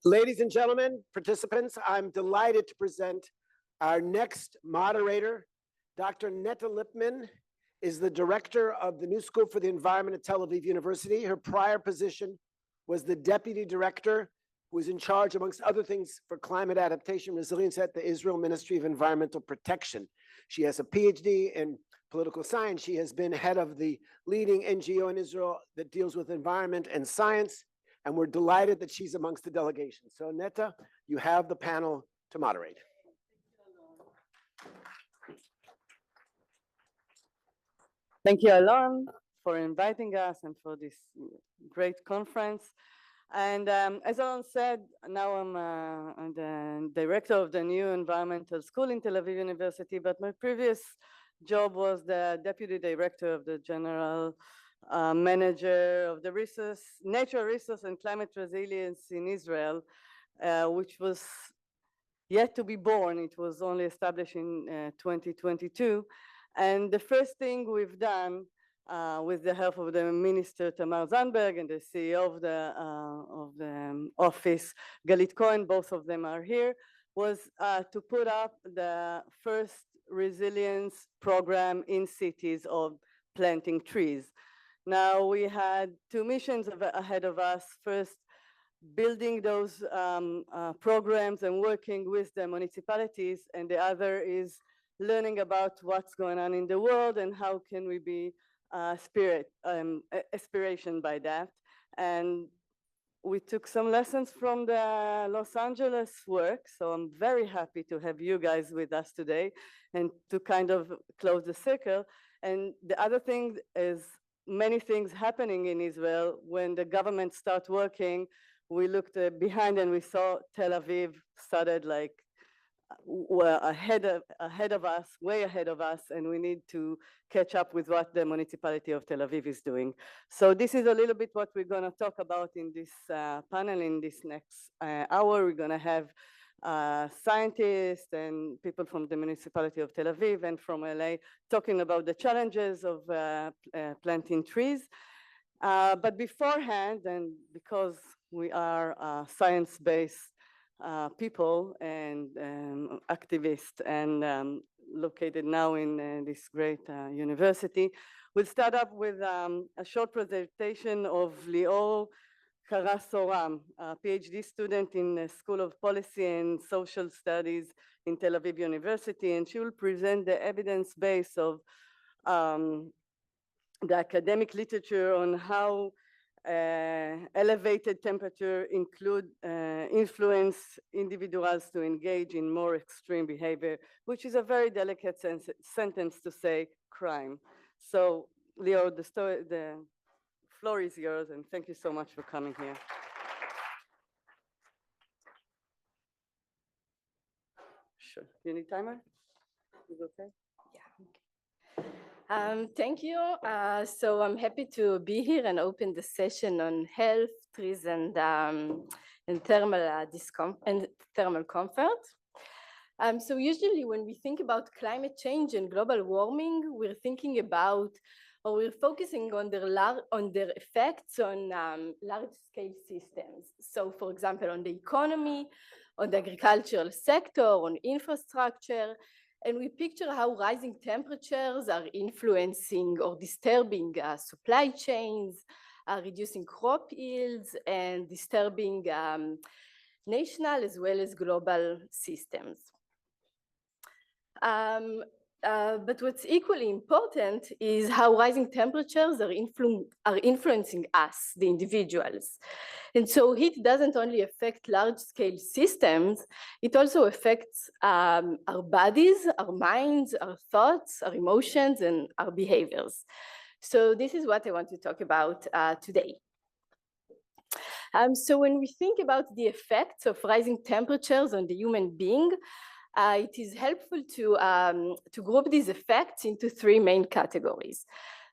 Ladies and gentlemen, participants, I'm delighted to present our next moderator. Dr. Neta Lipman is the director of the New School for the Environment at Tel Aviv University. Her prior position was the deputy director who was in charge, amongst other things, for climate adaptation resilience at the Israel Ministry of Environmental Protection. She has a PhD in political science. She has been head of the leading NGO in Israel that deals with environment and science. And we're delighted that she's amongst the delegation. So Neta, you have the panel to moderate. Thank you, Alon, for inviting us and for this great conference. And as Alon said, now I'm the director of the new environmental school in Tel Aviv University, but my previous job was the deputy director of the general manager of the natural resource and climate resilience in Israel, which was yet to be born. It was only established in 2022. And the first thing we've done with the help of the Minister Tamar Zandberg and the CEO of the office, Galit Cohen, both of them are here, was to put up the first resilience program in cities of planting trees. Now we had two missions ahead of us. First, building those programs and working with the municipalities, and the other is learning about what's going on in the world and how can we be aspiration by that. And we took some lessons from the Los Angeles work, so I'm very happy to have you guys with us today and to kind of close the circle. And the other thing is many things happening in Israel. When the government started working, we looked behind and we saw Tel Aviv started like well ahead of us, way ahead of us, and we need to catch up with what the municipality of Tel Aviv is doing. So this is a little bit what we're going to talk about in this panel in this next hour. We're going to have scientists and people from the municipality of Tel Aviv and from LA talking about the challenges of planting trees. But beforehand, and because we are science-based people and activists and located now in this great university, we'll start up with a short presentation of Leeor Carasso, a PhD student in the School of Policy and Social Studies in Tel Aviv University, and she will present the evidence base of the academic literature on how elevated temperature influence individuals to engage in more extreme behavior, which is a very delicate sentence to say crime. So Leeor, the floor is yours, and thank you so much for coming here. Sure. Do you need timer? Is it okay? Thank you. So I'm happy to be here and open the session on health, trees, and thermal comfort. So usually when we think about climate change and global warming, we're thinking about, or we're focusing on their effects on large-scale systems. So for example, on the economy, on the agricultural sector, on infrastructure, and we picture how rising temperatures are influencing or disturbing supply chains, reducing crop yields, and disturbing national as well as global systems. But what's equally important is how rising temperatures are influencing us, the individuals. And so heat doesn't only affect large-scale systems, it also affects our bodies, our minds, our thoughts, our emotions, and our behaviors. So this is what I want to talk about today. So when we think about the effects of rising temperatures on the human being, it is helpful to group these effects into three main categories.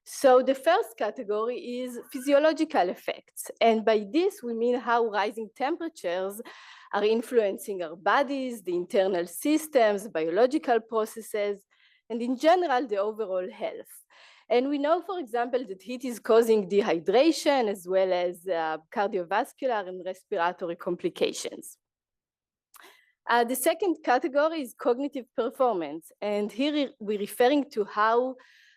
So the first category is physiological effects. And by this, we mean how rising temperatures are influencing our bodies, the internal systems, biological processes, and in general, the overall health. And we know, for example, that heat is causing dehydration as well as cardiovascular and respiratory complications. The second category is cognitive performance. And here we're referring to how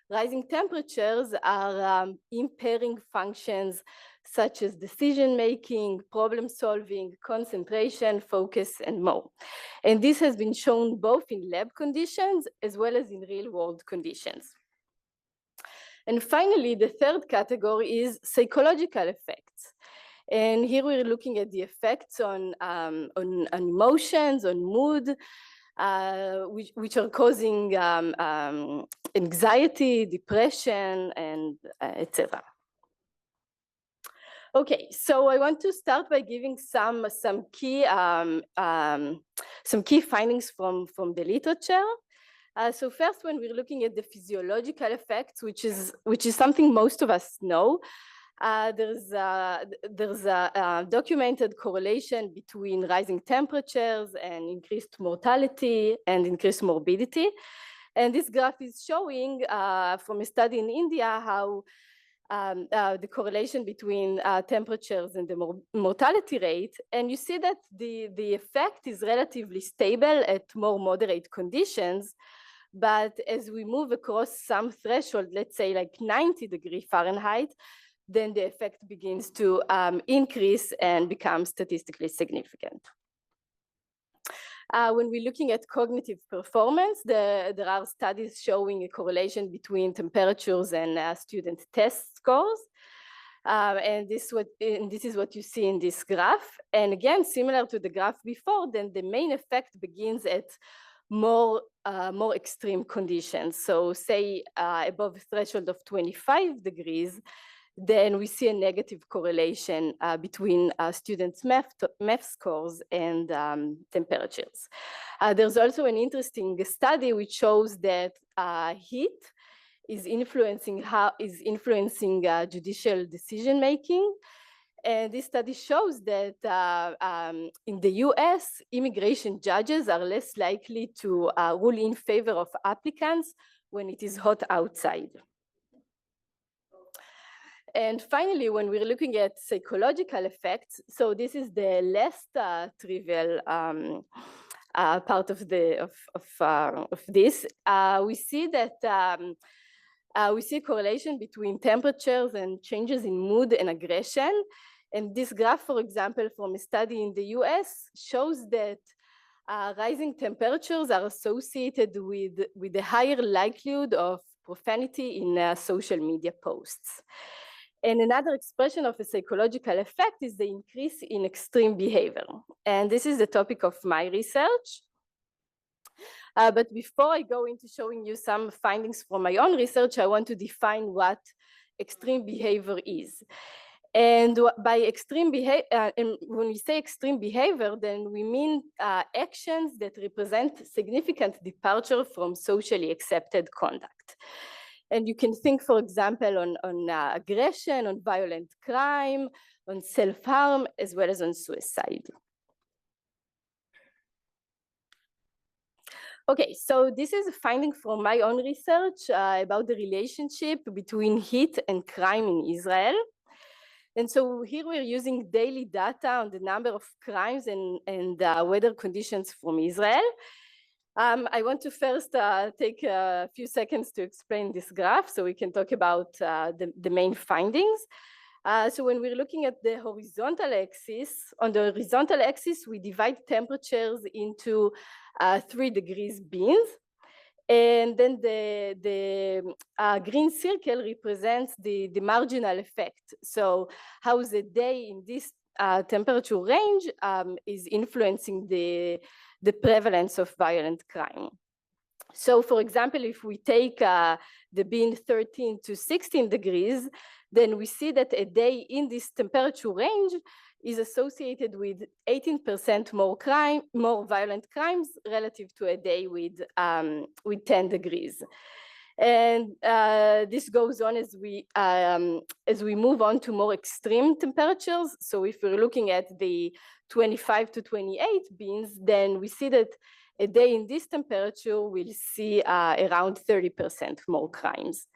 rising temperatures are impairing functions such as decision-making, problem-solving, concentration, focus, and more. And this has been shown both in lab conditions as well as in real-world conditions. And finally, the third category is psychological effects. And here we're looking at the effects on emotions, on mood, which are causing anxiety, depression, and etc. Okay, so I want to start by giving some key findings from the literature. So first, when we're looking at the physiological effects, which is something most of us know, there's a documented correlation between rising temperatures and increased mortality and increased morbidity. And this graph is showing from a study in India how the correlation between temperatures and the mortality rate. And you see that the effect is relatively stable at more moderate conditions. But as we move across some threshold, let's say like 90°F, then the effect begins to increase and become statistically significant. When we're looking at cognitive performance, there are studies showing a correlation between temperatures and student test scores. And this is what you see in this graph. And again, similar to the graph before, then the main effect begins at more extreme conditions. So say above a threshold of 25 degrees, then we see a negative correlation between students' math scores and temperatures. There's also an interesting study which shows that heat is influencing judicial decision making. And this study shows that in the US, immigration judges are less likely to rule in favor of applicants when it is hot outside. And finally, when we're looking at psychological effects, so this is the less trivial part of this. We see that we see a correlation between temperatures and changes in mood and aggression. And this graph, for example, from a study in the US shows that rising temperatures are associated with a higher likelihood of profanity in social media posts. And another expression of a psychological effect is the increase in extreme behavior. And this is the topic of my research. But before I go into showing you some findings from my own research, I want to define what extreme behavior is. And by extreme behavior, and when we say extreme behavior, then we mean actions that represent significant departure from socially accepted conduct. And you can think, for example, on aggression, on violent crime, on self-harm, as well as on suicide. Okay, so this is a finding from my own research about the relationship between heat and crime in Israel. And so here we're using daily data on the number of crimes and weather conditions from Israel. I want to first take a few seconds to explain this graph so we can talk about the main findings. So when we're looking at the horizontal axis, on the horizontal axis, we divide temperatures into 3 degrees bins. And then the green circle represents the marginal effect. So how the day in this temperature range is influencing the prevalence of violent crime. So for example, if we take the bin 13 to 16 degrees, then we see that a day in this temperature range is associated with 18% more violent crimes relative to a day with 10 degrees. And this goes on as we move on to more extreme temperatures. So if we're looking at the 25 to 28 bins, then we see that a day in this temperature will see around 30% more crimes.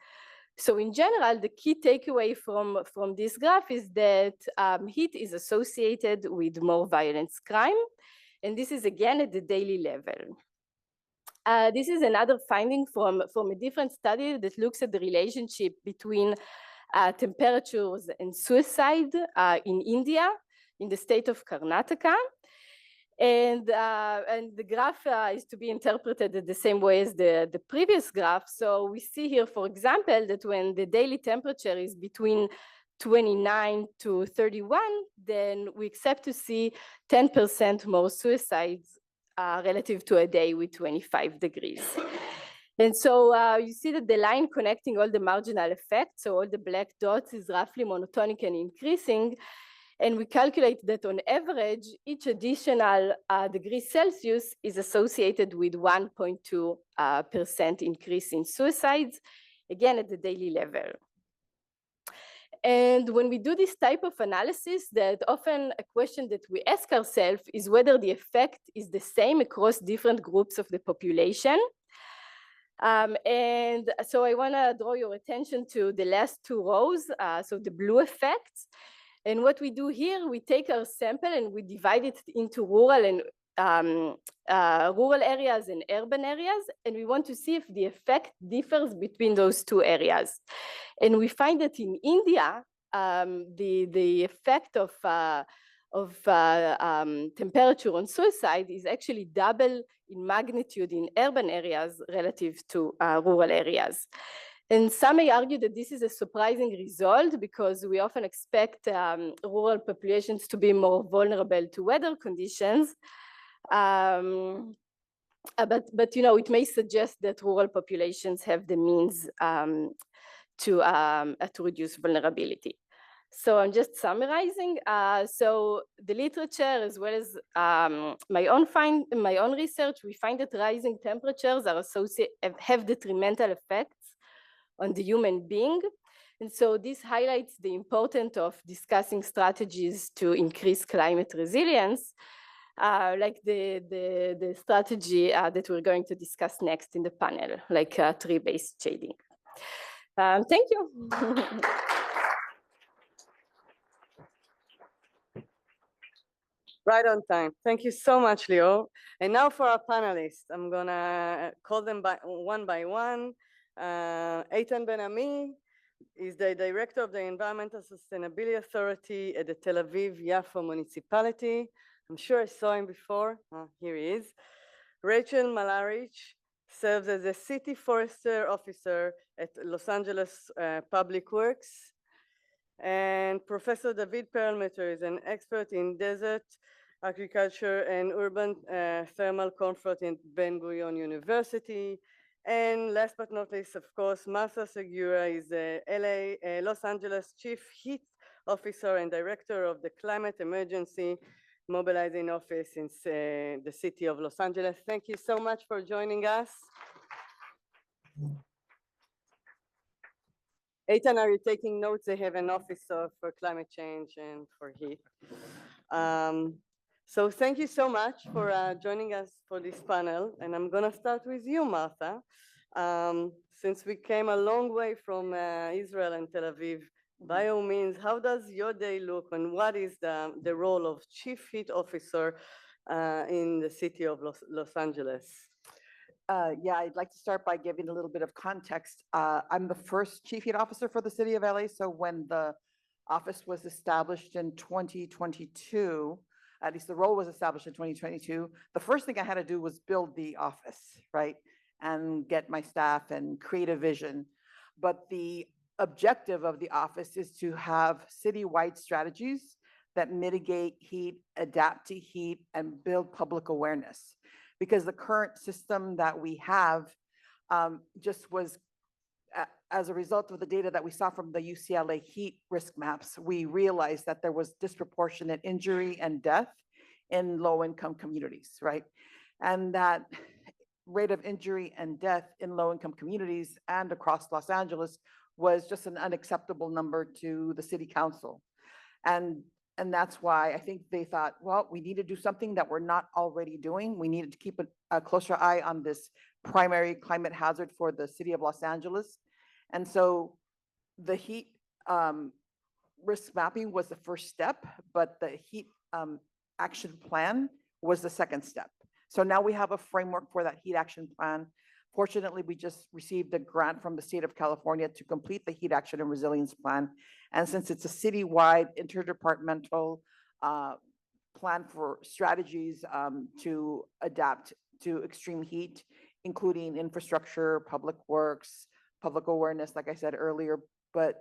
So in general, the key takeaway from this graph is that heat is associated with more violent crime. And this is again at the daily level. This is another finding from a different study that looks at the relationship between temperatures and suicide in India, in the state of Karnataka. And the graph is to be interpreted in the same way as the previous graph. So we see here, for example, that when the daily temperature is between 29 to 31, then we expect to see 10% more suicides relative to a day with 25 degrees. And so you see that the line connecting all the marginal effects, so all the black dots, is roughly monotonic and increasing. And we calculate that on average, each additional degree Celsius is associated with 1.2% increase in suicides, again at the daily level. And when we do this type of analysis, that often a question that we ask ourselves is whether the effect is the same across different groups of the population. And so I want to draw your attention to the last two rows, so the blue effects. And what we do here, we take our sample and we divide it into rural areas and urban areas, and we want to see if the effect differs between those two areas. And we find that in India, the effect of temperature on suicide is actually double in magnitude in urban areas relative to rural areas. And some may argue that this is a surprising result because we often expect rural populations to be more vulnerable to weather conditions. But you know, it may suggest that rural populations have the means to reduce vulnerability. So I'm just summarizing. So the literature, as well as my own research, we find that rising temperatures are have detrimental effects on the human being. And so this highlights the importance of discussing strategies to increase climate resilience, like the strategy that we're going to discuss next in the panel, like tree-based shading. Thank you. Right on time. Thank you so much, Leeor. And now for our panelists, I'm gonna call them one by one. Eitan Ben-Ami is the director of the Environmental Sustainability Authority at the Tel Aviv-Yafo Municipality. I'm sure I saw him before. Here he is. Rachel Malarich serves as a city forester officer at Los Angeles Public Works. And Professor David Pearlmutter is an expert in desert agriculture and urban thermal comfort in Ben-Gurion University. And last but not least, of course, Marta Segura is the Los Angeles Chief Heat Officer and Director of the Climate Emergency Mobilizing Office in the city of Los Angeles. Thank you so much for joining us. Eitan, are you taking notes? They have an office for climate change and for heat. So thank you so much for joining us for this panel. And I'm going to start with you, Marta. Since we came a long way from Israel and Tel Aviv, by all means, how does your day look and what is the role of Chief Heat Officer in the city of Los Angeles? Yeah, I'd like to start by giving a little bit of context. I'm the first Chief Heat Officer for the city of LA. So when the office was established in 2022, at least the role was established in 2022, the first thing I had to do was build the office, right? And get my staff and create a vision. But the objective of the office is to have citywide strategies that mitigate heat, adapt to heat, and build public awareness. Because the current system that we have just was, as a result of the data that we saw from the UCLA heat risk maps, we realized that there was disproportionate injury and death in low-income communities, right? And that rate of injury and death in low-income communities and across Los Angeles was just an unacceptable number to the city council. And that's why I think they thought, well, we need to do something that we're not already doing. We needed to keep a closer eye on this primary climate hazard for the city of Los Angeles. And so the heat risk mapping was the first step, but the heat action plan was the second step. So now we have a framework for that heat action plan. Fortunately, we just received a grant from the state of California to complete the heat action and resilience plan. And since it's a citywide interdepartmental plan for strategies to adapt to extreme heat, including infrastructure, public works, public awareness, like I said earlier, but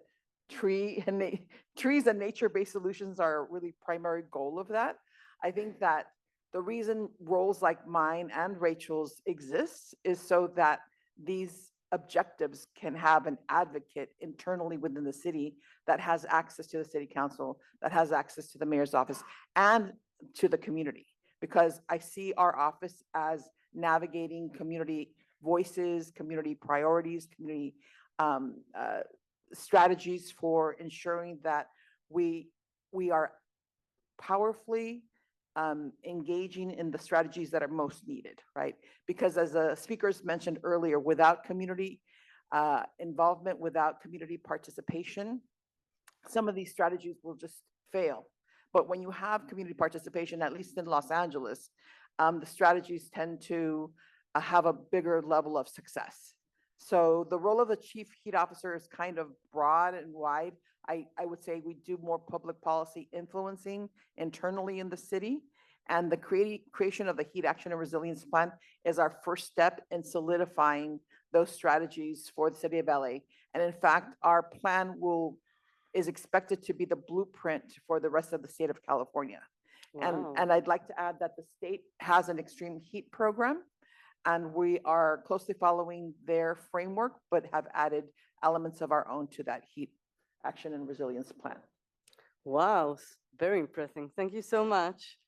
trees and nature-based solutions are a really primary goal of that. I think that the reason roles like mine and Rachel's exists is so that these objectives can have an advocate internally within the city that has access to the city council, that has access to the mayor's office and to the community. Because I see our office as navigating community voices, community priorities, community strategies for ensuring that we are powerfully engaging in the strategies that are most needed, right? Because as the speakers mentioned earlier, without community involvement, without community participation, some of these strategies will just fail. But when you have community participation, at least in Los Angeles, the strategies tend to have a bigger level of success. So the role of the chief heat officer is kind of broad and wide. I would say we do more public policy influencing internally in the city, and the creation of the heat action and resilience plan is our first step in solidifying those strategies for the city of LA. And in fact, our plan is expected to be the blueprint for the rest of the state of California. Wow. And I'd like to add that the state has an extreme heat program, and we are closely following their framework, but have added elements of our own to that heat action and resilience plan. Wow, very impressive. Thank you so much.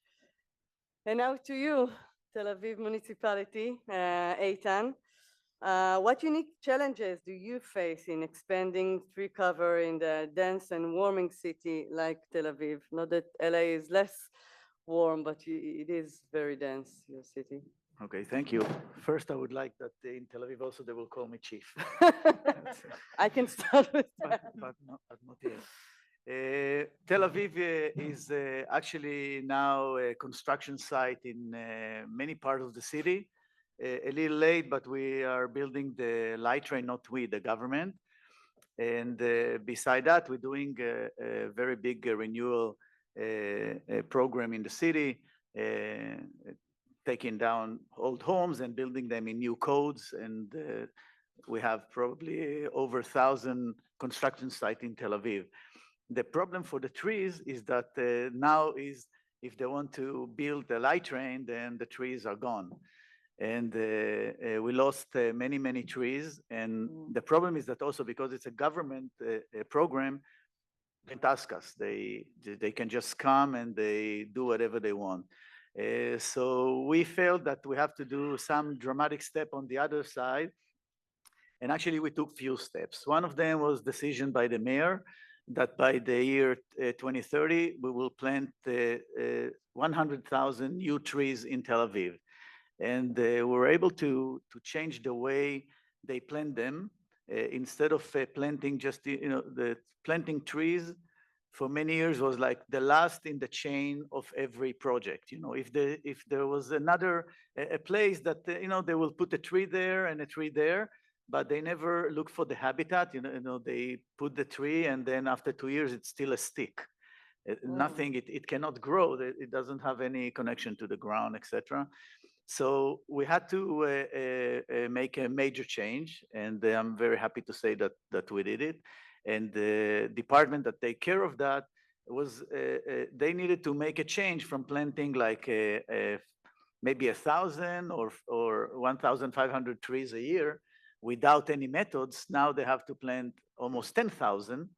And now to you, Tel Aviv Municipality, Eitan. What unique challenges do you face in expanding tree cover in the dense and warming city like Tel Aviv? Not that LA is less warm, but it is very dense, your city. Okay, thank you. First, I would like that in Tel Aviv also they will call me chief. I can start with that. But not yet. Tel Aviv is actually now a construction site in many parts of the city. A little late, but we are building the light train, not we, the government. And beside that, we're doing a very big renewal program in the city, taking down old homes and building them in new codes. And we have probably over 1,000 construction sites in Tel Aviv. The problem for the trees is that now is if they want to build the light train, then the trees are gone. And we lost many trees. And the problem is that also because it's a government program, they don't ask us. They can just come and they do whatever they want. So we felt that we have to do some dramatic step on the other side. And actually we took few steps. One of them was decision by the mayor that by the year 2030, we will plant 100,000 new trees in Tel Aviv. And we're able to change the way they plant them. Instead of planting just, the planting trees for many years was like the last in the chain of every project. If there was another a place that, they will put a tree there and a tree there, but they never look for the habitat. They put the tree and then after 2 years, it's still a stick. Nothing, it cannot grow. It doesn't have any connection to the ground, etc. So we had to make a major change, and I'm very happy to say that we did it. And the department that take care of that was, they needed to make a change from planting like maybe 1,000 or 1,500 trees a year without any methods. Now they have to plant almost 10,000.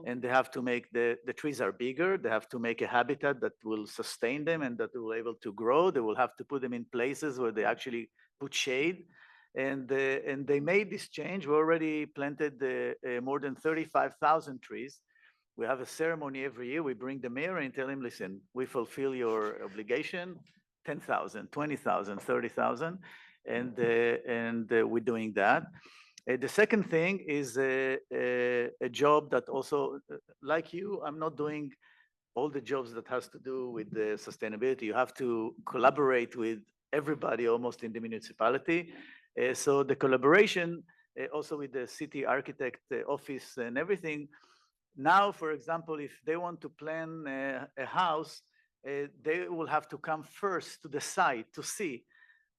And they have to make the trees are bigger. They have to make a habitat that will sustain them and that will be able to grow. They will have to put them in places where they actually put shade. And they made this change. We already planted more than 35,000 trees. We have a ceremony every year. We bring the mayor and tell him, listen, we fulfill your obligation, 10,000, 20,000, 30,000. And we're doing that. The second thing is a job that also, like you, I'm not doing all the jobs that has to do with the sustainability. You have to collaborate with everybody almost in the municipality. So the collaboration also with the city architect office and everything. Now, for example, if they want to plan a house, they will have to come first to the site to see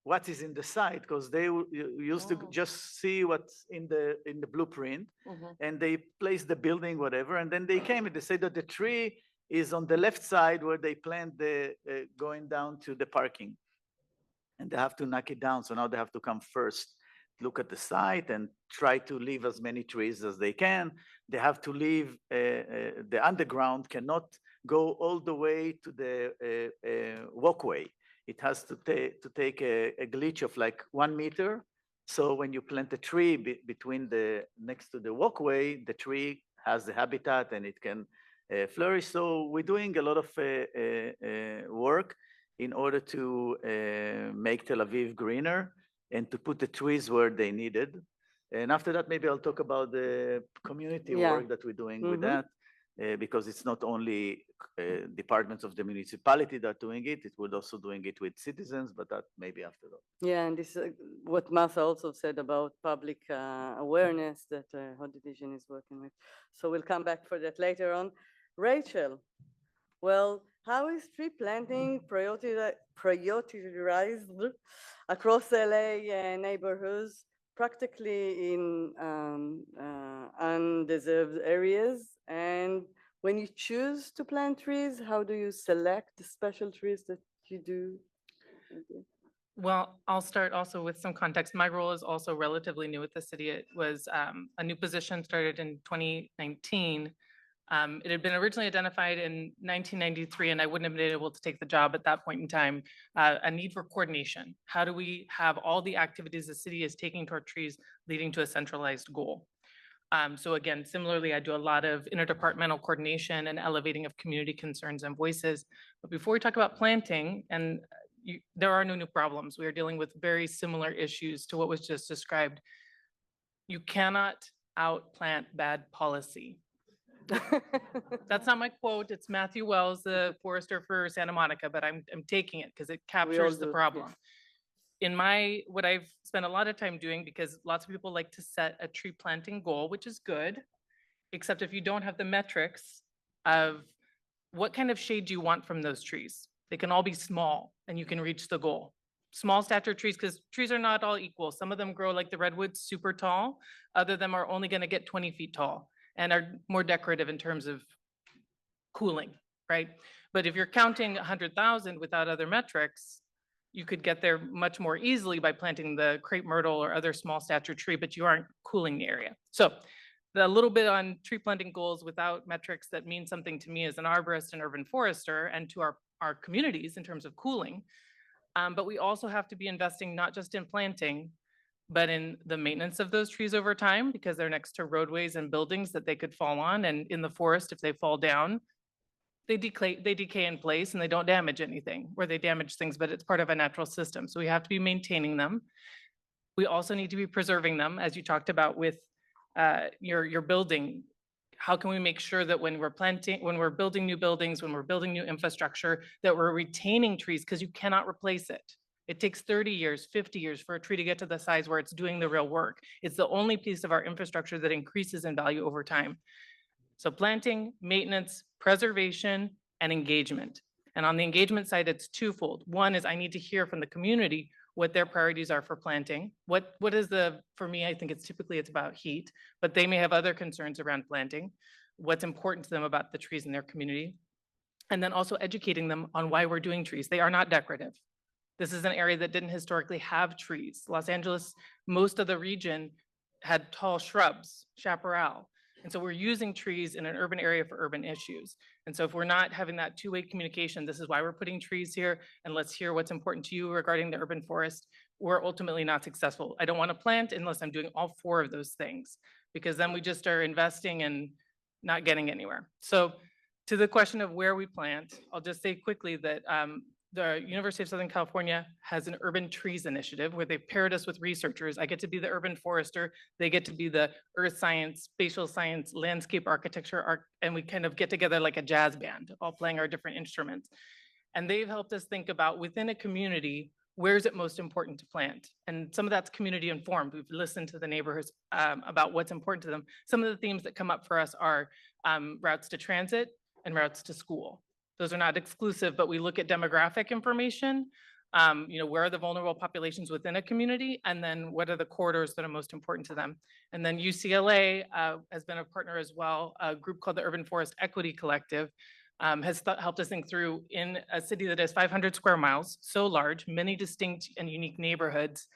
what is in the site, because they used to just see what's in the blueprint, and they place the building, whatever, and then they came and they say that the tree is on the left side where they planned the going down to the parking, and they have to knock it down. So now they have to come first, look at the site and try to leave as many trees as they can. They have to leave the underground, cannot go all the way to the walkway. It has to take a glitch of like 1 meter. So when you plant a tree between next to the walkway, the tree has the habitat and it can flourish. So we're doing a lot of work in order to make Tel Aviv greener and to put the trees where they needed. And after that, maybe I'll talk about the community work that we're doing with that, because it's not only departments of the municipality that are doing it, we're also doing it with citizens, but that maybe after that. Yeah, and this is what Marta also said about public awareness that her division is working with. So we'll come back for that later on. Rachel, well, how is tree planting prioritized across LA neighborhoods, practically in undeserved areas? And when you choose to plant trees, how do you select the special trees that you do? Well, I'll start also with some context. My role is also relatively new at the city. It was a new position started in 2019. It had been originally identified in 1993, and I wouldn't have been able to take the job at that point in time. A need for coordination. How do we have all the activities the city is taking toward trees leading to a centralized goal? So again, similarly, I do a lot of interdepartmental coordination and elevating of community concerns and voices. But before we talk about planting, and there are no new problems. We are dealing with very similar issues to what was just described. You cannot outplant bad policy. That's not my quote. It's Matthew Wells, the forester for Santa Monica, but I'm taking it because it captures the problem. Yes. In what I've spent a lot of time doing, because lots of people like to set a tree planting goal, which is good, except if you don't have the metrics of what kind of shade do you want from those trees. They can all be small and you can reach the goal. Small stature trees, because trees are not all equal. Some of them grow like the redwoods, super tall. Other of them are only going to get 20 feet tall and are more decorative in terms of cooling, right? But if you're counting 100,000 without other metrics, you could get there much more easily by planting the crepe myrtle or other small stature tree, but you aren't cooling the area. So the little bit on tree planting goals without metrics that mean something to me as an arborist and urban forester and to our communities in terms of cooling. But we also have to be investing not just in planting, but in the maintenance of those trees over time, because they're next to roadways and buildings that they could fall on. And in the forest, if they fall down, they decay in place and they don't damage anything, or they damage things, but it's part of a natural system. So we have to be maintaining them. We also need to be preserving them, as you talked about with your building. How can we make sure that when we're building new buildings, when we're building new infrastructure, that we're retaining trees, because you cannot replace it. It takes 30 years, 50 years for a tree to get to the size where it's doing the real work. It's the only piece of our infrastructure that increases in value over time. So planting, maintenance, preservation, and engagement. And on the engagement side, it's twofold. One is I need to hear from the community what their priorities are for planting. What is for me, I think it's about heat, but they may have other concerns around planting. What's important to them about the trees in their community. And then also educating them on why we're doing trees. They are not decorative. This is an area that didn't historically have trees. Los Angeles, most of the region had tall shrubs, chaparral. And so we're using trees in an urban area for urban issues. And so if we're not having that two-way communication, this is why we're putting trees here, and let's hear what's important to you regarding the urban forest, we're ultimately not successful. I don't want to plant unless I'm doing all four of those things, because then we just are investing and not getting anywhere. So to the question of where we plant, I'll just say quickly that the University of Southern California has an urban trees initiative where they paired us with researchers. I get to be the urban forester. They get to be the earth science, spatial science, landscape architecture, and we kind of get together like a jazz band, all playing our different instruments. And they've helped us think about within a community, where is it most important to plant? And some of that's community informed. We've listened to the neighborhoods about what's important to them. Some of the themes that come up for us are routes to transit and routes to school. Those are not exclusive, but we look at demographic information. Where are the vulnerable populations within a community? And then what are the corridors that are most important to them? And then UCLA has been a partner as well. A group called the Urban Forest Equity Collective has helped us think through in a city that is 500 square miles, so large, many distinct and unique neighborhoods.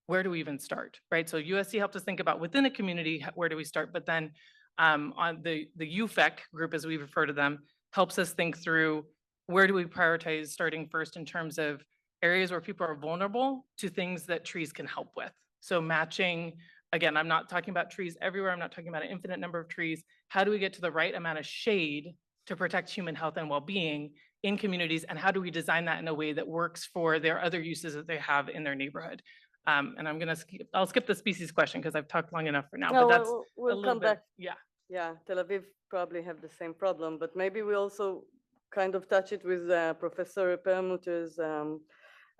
Where do we even start, right? So USC helped us think about within a community, where do we start? But then on the UFEC group, as we refer to them, helps us think through where do we prioritize starting first in terms of areas where people are vulnerable to things that trees can help with. So matching, again, I'm not talking about trees everywhere. I'm not talking about an infinite number of trees. How do we get to the right amount of shade to protect human health and well-being in communities? And how do we design that in a way that works for their other uses that they have in their neighborhood? And I'll skip the species question because I've talked long enough for now, No, but that's we'll come back. Yeah. Yeah, Tel Aviv probably have the same problem, but maybe we also kind of touch it with Professor Pearlmutter's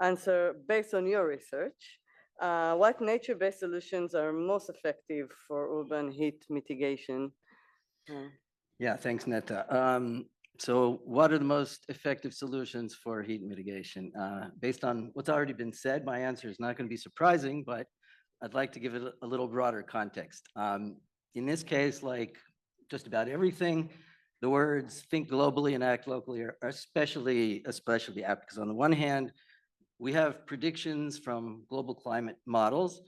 answer based on your research. What nature-based solutions are most effective for urban heat mitigation? Yeah, thanks, Neta. So what are the most effective solutions for heat mitigation? Based on what's already been said, my answer is not going to be surprising, but I'd like to give it a little broader context. In this case, like just about everything, the words think globally and act locally are especially apt, because on the one hand, we have predictions from global climate models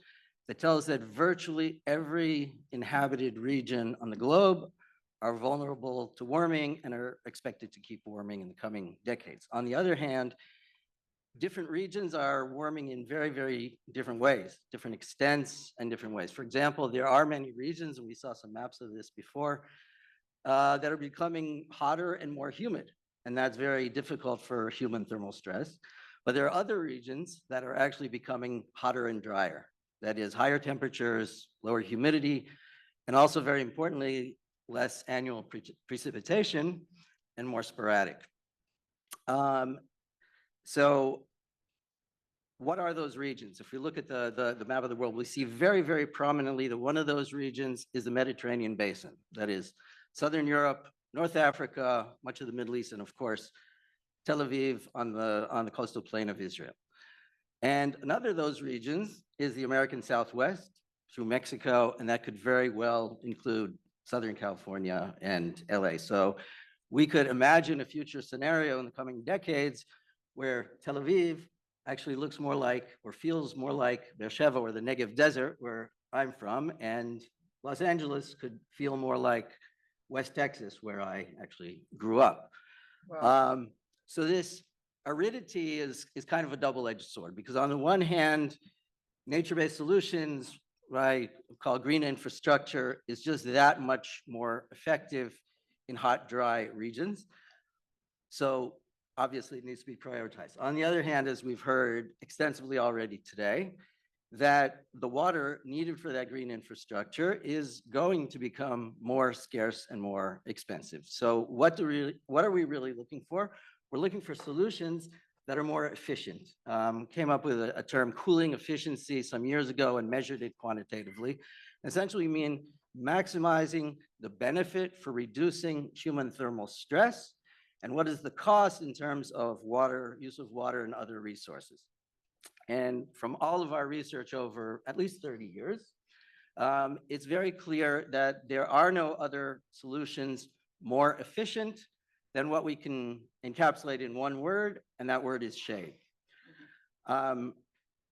that tell us that virtually every inhabited region on the globe are vulnerable to warming and are expected to keep warming in the coming decades. On the other hand, different regions are warming in very, very different ways, different extents and different ways. For example, there are many regions, and we saw some maps of this before, that are becoming hotter and more humid, and that's very difficult for human thermal stress. But there are other regions that are actually becoming hotter and drier. That is, higher temperatures, lower humidity, and also very importantly, less annual precipitation and more sporadic. So what are those regions? If we look at the map of the world, we see very, very prominently that one of those regions is the Mediterranean basin. That is Southern Europe, North Africa, much of the Middle East, and of course, Tel Aviv on the coastal plain of Israel. And another of those regions is the American Southwest through Mexico, and that could very well include Southern California and LA. So we could imagine a future scenario in the coming decades where Tel Aviv actually looks more like or feels more like Beersheba or the Negev Desert, where I'm from, and Los Angeles could feel more like West Texas, where I actually grew up. Wow. So this aridity is kind of a double-edged sword, because on the one hand, nature-based solutions, right, called green infrastructure, is just that much more effective in hot, dry regions. So obviously it needs to be prioritized. On the other hand, as we've heard extensively already today, that the water needed for that green infrastructure is going to become more scarce and more expensive. So what are we really looking for? We're looking for solutions that are more efficient. Came up with a term, cooling efficiency, some years ago and measured it quantitatively. Essentially mean maximizing the benefit for reducing human thermal stress, and what is the cost in terms of water, use of water and other resources. And from all of our research over at least 30 years, it's very clear that there are no other solutions more efficient than what we can encapsulate in one word, and that word is shade. When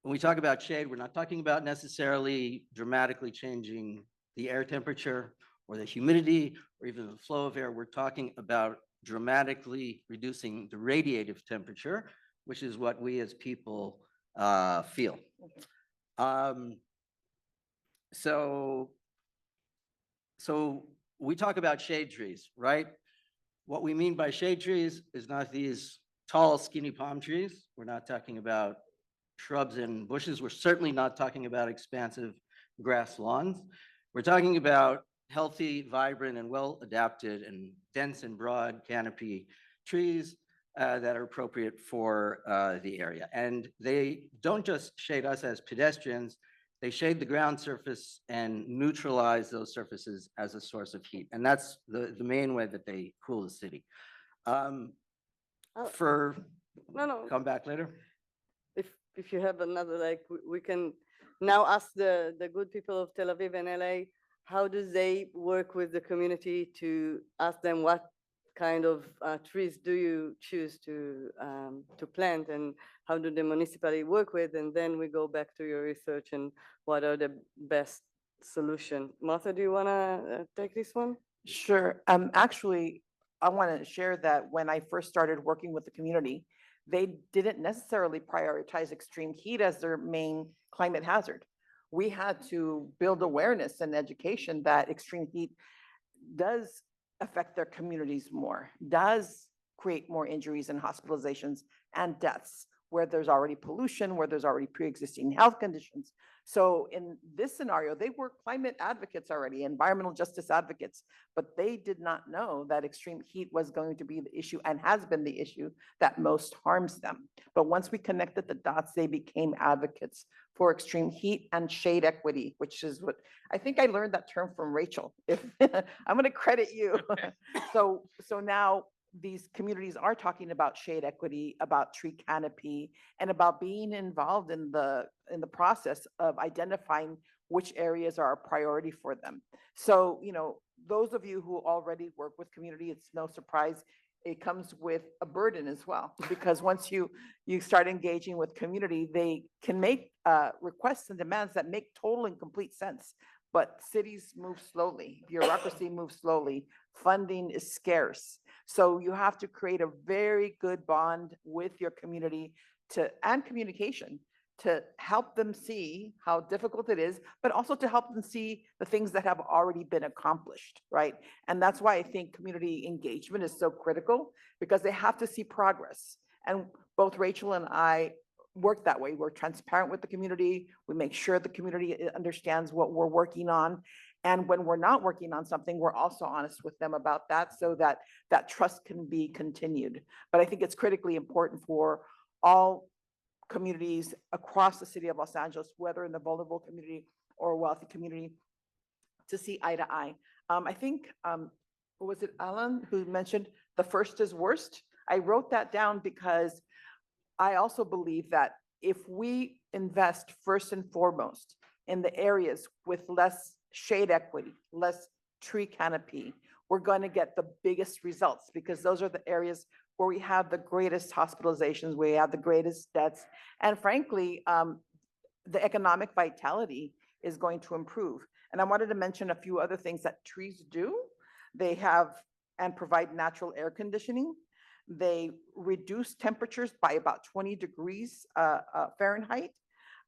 we talk about shade, we're not talking about necessarily dramatically changing the air temperature or the humidity or even the flow of air. We're talking about dramatically reducing the radiative temperature, which is what we as people feel. So we talk about shade trees, right? What we mean by shade trees is not these tall, skinny palm trees. We're not talking about shrubs and bushes. We're certainly not talking about expansive grass lawns. We're talking about healthy, vibrant, and well-adapted and dense and broad canopy trees that are appropriate for the area. And they don't just shade us as pedestrians, they shade the ground surface and neutralize those surfaces as a source of heat. And that's the main way that they cool the city. No. Come back later. If you have another, like, we can now ask the good people of Tel Aviv and LA, how do they work with the community to ask them what kind of trees do you choose to plant, and how do the municipality work with, and then we go back to your research and what are the best solution. Marta, do you want to take this one? Sure. Actually, I want to share that when I first started working with the community, they didn't necessarily prioritize extreme heat as their main climate hazard. We had to build awareness and education that extreme heat does affect their communities more, does create more injuries and hospitalizations and deaths where there's already pollution, where there's already pre-existing health conditions. So in this scenario, they were climate advocates already, environmental justice advocates, but they did not know that extreme heat was going to be the issue and has been the issue that most harms them. But once we connected the dots, they became advocates for extreme heat and shade equity, which is what, I think I learned that term from Rachel. I'm gonna credit you. So now these communities are talking about shade equity, about tree canopy, and about being involved in the process of identifying which areas are a priority for them. So, those of you who already work with community, it's no surprise, it comes with a burden as well, because once you start engaging with community, they can make requests and demands that make total and complete sense. But cities move slowly, bureaucracy moves slowly, funding is scarce. So you have to create a very good bond with your community and communication to help them see how difficult it is, but also to help them see the things that have already been accomplished, right? And that's why I think community engagement is so critical, because they have to see progress. And both Rachel and I work that way. We're transparent with the community. We make sure the community understands what we're working on. And when we're not working on something, we're also honest with them about that so that that trust can be continued. But I think it's critically important for all communities across the city of Los Angeles, whether in the vulnerable community or a wealthy community, to see eye to eye. I think, was it Alan who mentioned the first is worst? I wrote that down because I also believe that if we invest first and foremost in the areas with less shade equity, less tree canopy, we're going to get the biggest results, because those are the areas where we have the greatest hospitalizations, we have the greatest deaths, and frankly, the economic vitality is going to improve. And I wanted to mention a few other things that trees do. They have and provide natural air conditioning. They reduce temperatures by about 20 degrees Fahrenheit.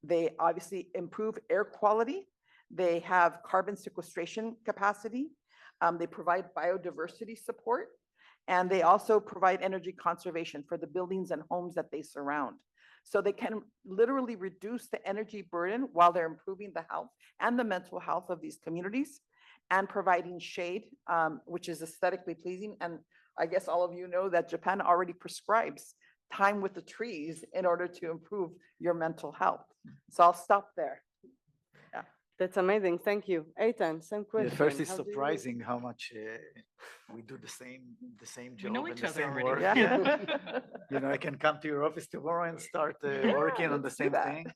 They obviously improve air quality. They have carbon sequestration capacity. They provide biodiversity support. And they also provide energy conservation for the buildings and homes that they surround. So they can literally reduce the energy burden while they're improving the health and the mental health of these communities, and providing shade, which is aesthetically pleasing. And I guess all of you know that Japan already prescribes time with the trees in order to improve your mental health. So I'll stop there. Yeah. That's amazing. Thank you. Eitan, same question. Yeah, first, it's How do you- surprising how much we do the same job know and each the other same already. work. Yeah. I can come to your office tomorrow and start working on the let's do same that. thing.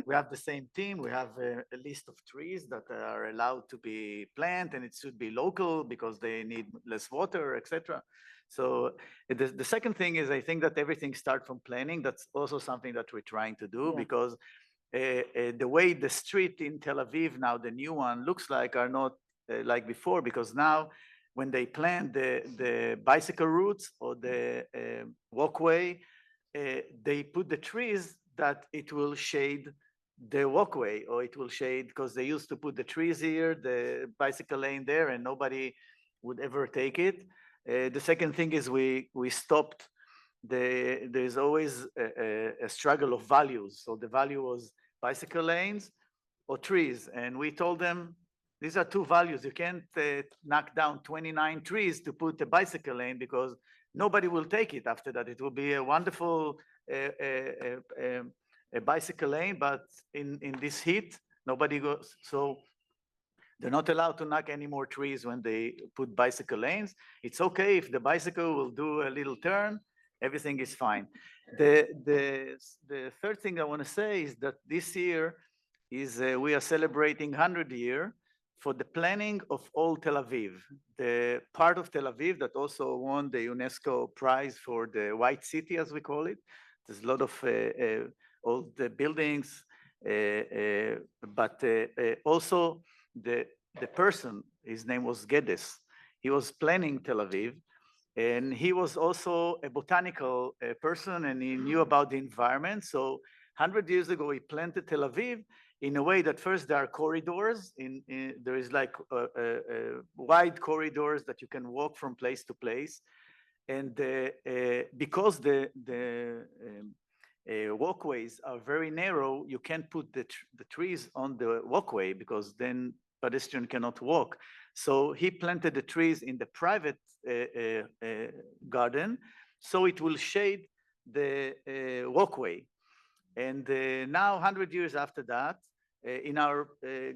We have the same team. We have a list of trees that are allowed to be planted, and it should be local because they need less water, etc. So the second thing is, I think that everything starts from planning. That's also something that we're trying to do, because the way the street in Tel Aviv now, the new one, looks like are not like before, because now when they plan the bicycle routes or the walkway, they put the trees that it will shade the walkway, or it will shade, because they used to put the trees here, the bicycle lane there, and nobody would ever take it. The second thing is we stopped there's always a struggle of values. So the value was bicycle lanes or trees. And we told them, these are two values. You can't knock down 29 trees to put a bicycle lane because nobody will take it after that. It will be a wonderful a bicycle lane, but in this heat, nobody goes. So they're not allowed to knock any more trees when they put bicycle lanes. It's okay if the bicycle will do a little turn, everything is fine. The third thing I want to say is that this year is we are celebrating 100 year for the planning of all Tel Aviv, the part of Tel Aviv that also won the UNESCO prize for the White City, as we call it. There's a lot of old buildings, but also the person, his name was Geddes. He was planning Tel Aviv, and he was also a botanical person, and he knew about the environment. So 100 years ago, he planted Tel Aviv in a way that first there are corridors. There is like wide corridors that you can walk from place to place. And because the walkways are very narrow, you can't put the trees on the walkway because then pedestrian cannot walk. So he planted the trees in the private garden, so it will shade the walkway. And now, 100 years after that, in our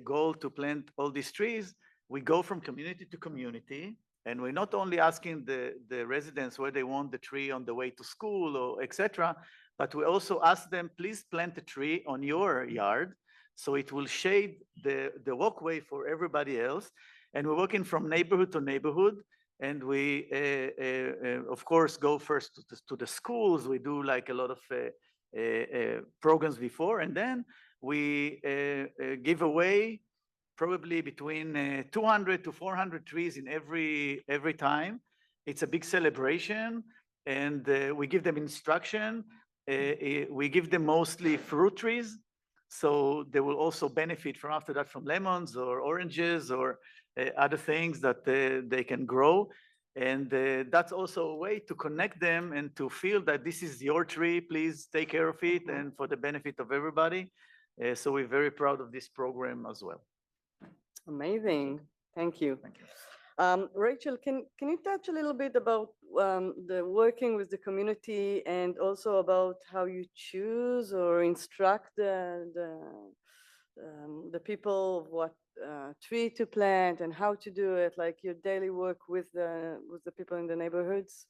goal to plant all these trees, we go from community to community, and we're not only asking the residents where they want the tree on the way to school or etc., but we also ask them, please plant a tree on your yard, so it will shade the walkway for everybody else. And we're working from neighborhood to neighborhood, and we, of course, go first to the schools. We do like a lot of programs before, and then we give away probably between 200 to 400 trees in every time. It's a big celebration, and we give them instruction. We give them mostly fruit trees, so they will also benefit from after that from lemons or oranges or other things that they can grow. And that's also a way to connect them and to feel that this is your tree, please take care of it, and for the benefit of everybody. So we're very proud of this program as well. Amazing. Thank you. Thank you. Rachel, can you touch a little bit about the working with the community and also about how you choose or instruct the people what tree to plant and how to do it, like your daily work with the people in the neighborhoods?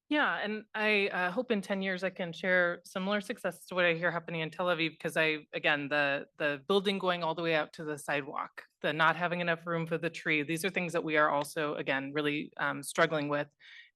Yeah, and I hope in 10 years I can share similar success to what I hear happening in Tel Aviv, because again, the building going all the way out to the sidewalk, the not having enough room for the tree, these are things that we are also, again, really struggling with.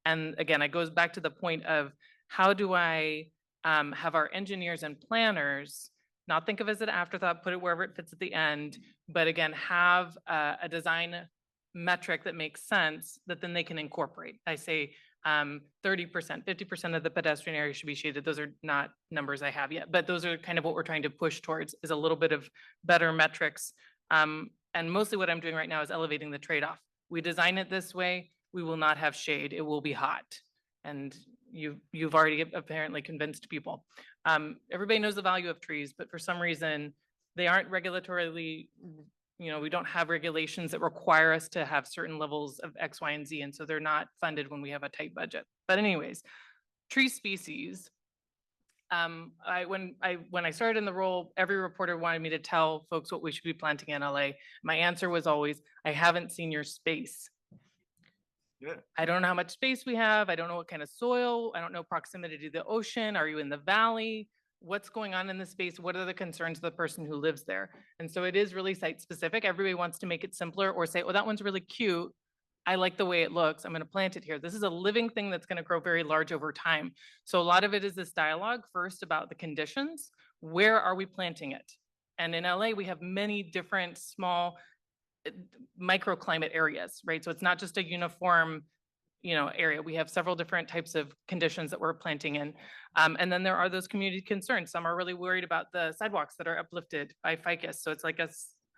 And again, it goes back to the point of how do I have our engineers and planners not think of it as an afterthought, put it wherever it fits at the end, but again, have a design metric that makes sense that then they can incorporate. I say 30%, 50% of the pedestrian area should be shaded. Those are not numbers I have yet, but those are kind of what we're trying to push towards, is a little bit of better metrics. And mostly what I'm doing right now is elevating the trade-off. We design it this way, we will not have shade, it will be hot. And you've already apparently convinced people. Everybody knows the value of trees, but for some reason, they aren't regulatorily, we don't have regulations that require us to have certain levels of X, Y, and Z, and so they're not funded when we have a tight budget. But anyways, tree species. When I started in the role, every reporter wanted me to tell folks what we should be planting in LA. My answer was always, I haven't seen your space. Yeah. I don't know how much space we have. I don't know what kind of soil. I don't know proximity to the ocean. Are you in the valley? What's going on in the space? What are the concerns of the person who lives there? And so it is really site specific. Everybody wants to make it simpler or say, well, that one's really cute. I like the way it looks. I'm going to plant it here. This is a living thing that's going to grow very large over time. So a lot of it is this dialogue first about the conditions. Where are we planting it? And in LA, we have many different small microclimate areas, right? So it's not just a uniform, area. We have several different types of conditions that we're planting in. And then there are those community concerns. Some are really worried about the sidewalks that are uplifted by ficus. So it's like a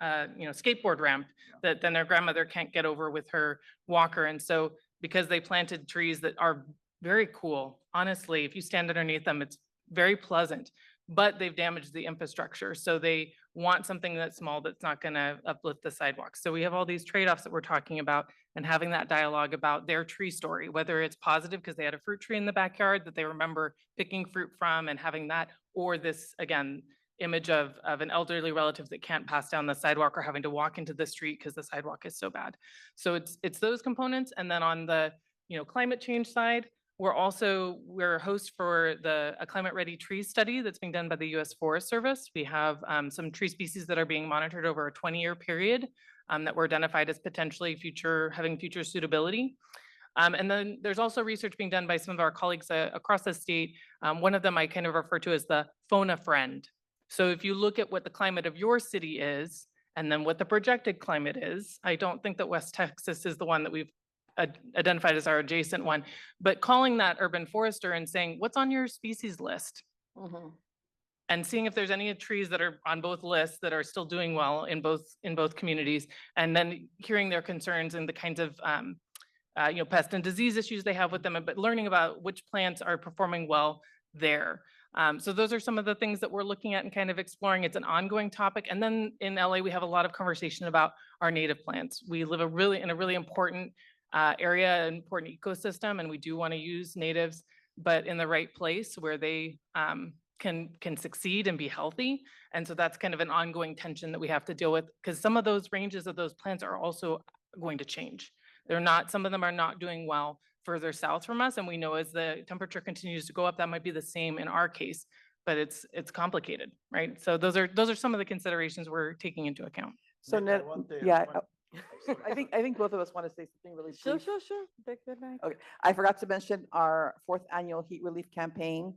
skateboard ramp that then their grandmother can't get over with her walker. And so because they planted trees that are very cool. Honestly, if you stand underneath them, it's very pleasant, but they've damaged the infrastructure. So they want something that's small that's not going to uplift the sidewalks. So we have all these trade-offs that we're talking about and having that dialogue about their tree story, whether it's positive because they had a fruit tree in the backyard that they remember picking fruit from and having that, or this, again, image of an elderly relative that can't pass down the sidewalk or having to walk into the street because the sidewalk is so bad. So it's those components. And then on the climate change side, we're a host for a climate ready tree study that's being done by the U.S. Forest Service. We have some tree species that are being monitored over a 20-year period that were identified as potentially having future suitability. And then there's also research being done by some of our colleagues across the state. One of them I kind of refer to as the phone a friend. So if you look at what the climate of your city is, and then what the projected climate is, I don't think that West Texas is the one that we've identified as our adjacent one, but calling that urban forester and saying, what's on your species list? And seeing if there's any trees that are on both lists that are still doing well in both communities, and then hearing their concerns and the kinds of pest and disease issues they have with them, but learning about which plants are performing well there. So those are some of the things that we're looking at and kind of exploring. It's an ongoing topic. And then in LA, we have a lot of conversation about our native plants. We live in a really important area, an important ecosystem, and we do want to use natives, but in the right place where they can succeed and be healthy. And so that's kind of an ongoing tension that we have to deal with, because some of those ranges of those plants are also going to change. Some of them are not doing well further south from us, and we know as the temperature continues to go up, that might be the same in our case, but it's complicated, right? So those are some of the considerations we're taking into account. So Neta, I want to- yeah, Sorry. I think both of us want to say something really brief. Sure. Take the mic. Okay, I forgot to mention our 4th annual heat relief campaign.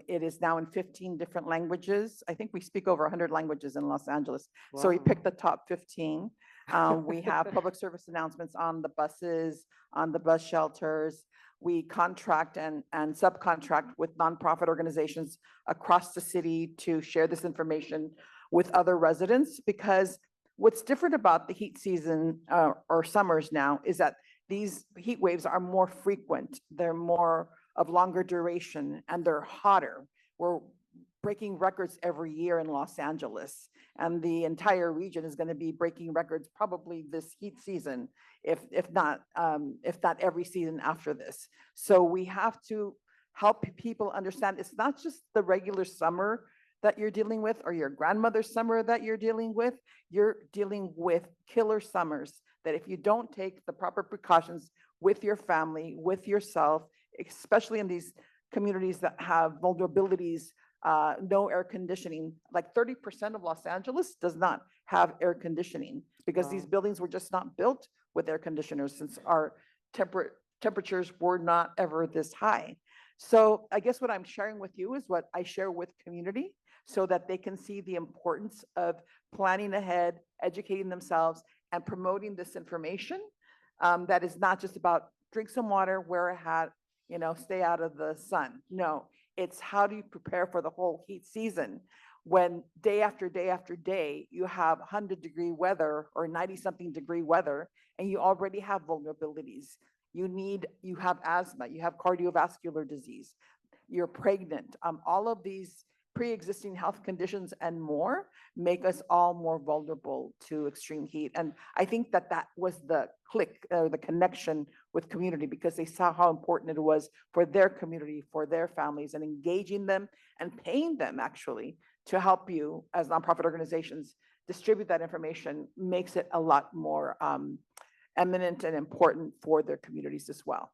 It is now in 15 different languages. I think we speak over 100 languages in Los Angeles. So we Wow. picked the top 15. We have public service announcements on the buses, on the bus shelters. We contract and subcontract with nonprofit organizations across the city to share this information with other residents, because what's different about the heat season or summers now is that these heat waves are more frequent. They're more of longer duration and they're hotter. We're breaking records every year in Los Angeles, and the entire region is going to be breaking records probably this heat season, if not every season after this. So we have to help people understand it's not just the regular summer that you're dealing with, or your grandmother's summer that you're dealing with. You're dealing with killer summers that if you don't take the proper precautions with your family, with yourself, especially in these communities that have vulnerabilities, no air conditioning, like 30% of Los Angeles does not have air conditioning because these buildings were just not built with air conditioners since our temperatures were not ever this high. So I guess what I'm sharing with you is what I share with community, so that they can see the importance of planning ahead, educating themselves, and promoting this information that is not just about drink some water, wear a hat, stay out of the sun. No, it's how do you prepare for the whole heat season when day after day after day, you have 100-degree weather or 90-something degree weather, and you already have vulnerabilities. You have asthma, you have cardiovascular disease, you're pregnant. All of these pre-existing health conditions and more make us all more vulnerable to extreme heat. And I think that was the click, the connection with community, because they saw how important it was for their community, for their families, and engaging them and paying them actually to help you as nonprofit organizations distribute that information makes it a lot more eminent and important for their communities as well.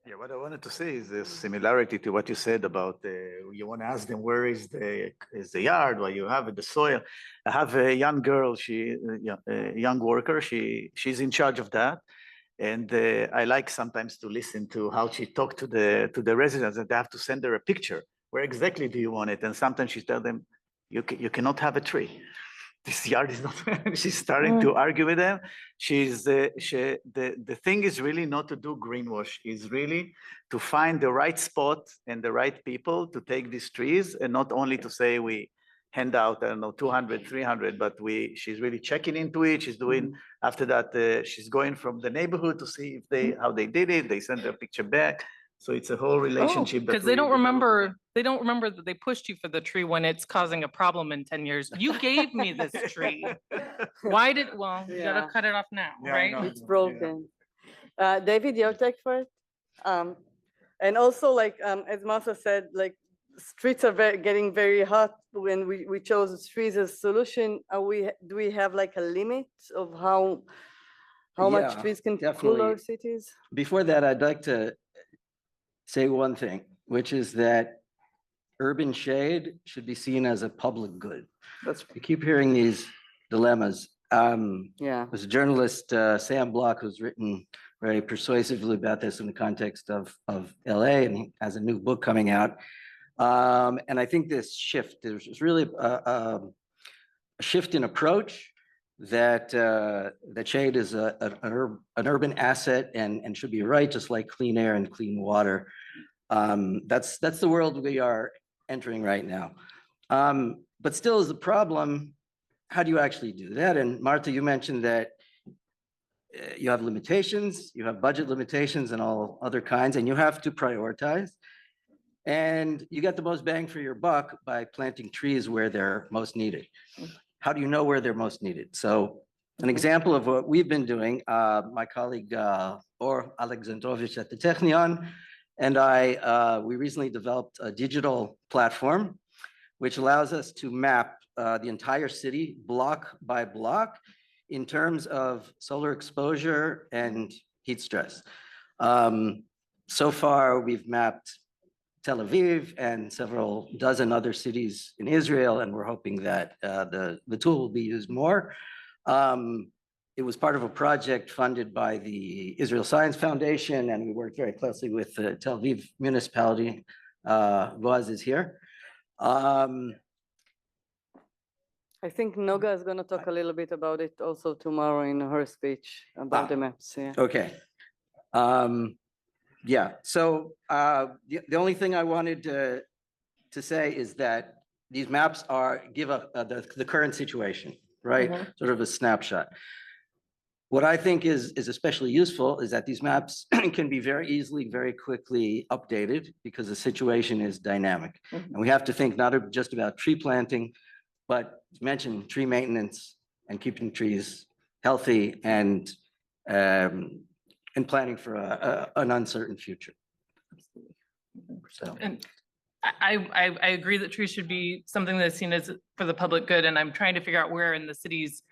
Yeah, what I wanted to say is the similarity to what you said about you want to ask them where is the yard, what you have the soil. I have a young girl, a young worker. She's in charge of that, and I like sometimes to listen to how she talked to the residents, and they have to send her a picture. Where exactly do you want it? And sometimes she tells them, you cannot have a tree. This yard is not. She's starting to argue with them. The thing is really not to do greenwash. Is really to find the right spot and the right people to take these trees, and not only to say we hand out, I don't know, 200, 300, but she's really checking into it. She's doing, after that, she's going from the neighborhood to see if how they did it. They send their picture back. So it's a whole relationship. Because they don't remember that they pushed you for the tree when it's causing a problem in 10 years. You gave me this tree. Why you gotta Yeah. cut it off now, Yeah, I right? know. It's broken. David, your take for it? And also, like, as Marta said, like, streets are getting very hot. When we chose trees as a solution, do we have like a limit of how much Yeah, trees can cool definitely. our cities? Before that, I'd like to say one thing, which is that urban shade should be seen as a public good. We keep hearing these dilemmas. Yeah. There's a journalist, Sam Block, who's written very persuasively about this in the context of LA, and he has a new book coming out. And I think this shift, there's really a shift in approach that shade is an urban asset and should be right, just like clean air and clean water. That's the world we are entering right now. But still is the problem, how do you actually do that? And Marta, you mentioned that you have limitations, you have budget limitations and all other kinds, and you have to prioritize. And you get the most bang for your buck by planting trees where they're most needed. How do you know where they're most needed? So an example of what we've been doing, my colleague Or Alexandrovich at the Technion and we recently developed a digital platform which allows us to map the entire city block by block in terms of solar exposure and heat stress. So far, we've mapped Tel Aviv and several dozen other cities in Israel, and we're hoping that the tool will be used more. It was part of a project funded by the Israel Science Foundation, and we worked very closely with the Tel Aviv Municipality. Boaz is here. I think Noga is going to talk a little bit about it also tomorrow in her speech about the maps. Yeah. Okay. Yeah, so the only thing I wanted to say is that these maps give the current situation, right? Sort of a snapshot. What I think is especially useful is that these maps can be very easily, very quickly updated because the situation is dynamic. And we have to think not just about tree planting, but mention tree maintenance and keeping trees healthy and planning for an uncertain future. So. And I agree that trees should be something that's seen as for the public good, and I'm trying to figure out where in the city's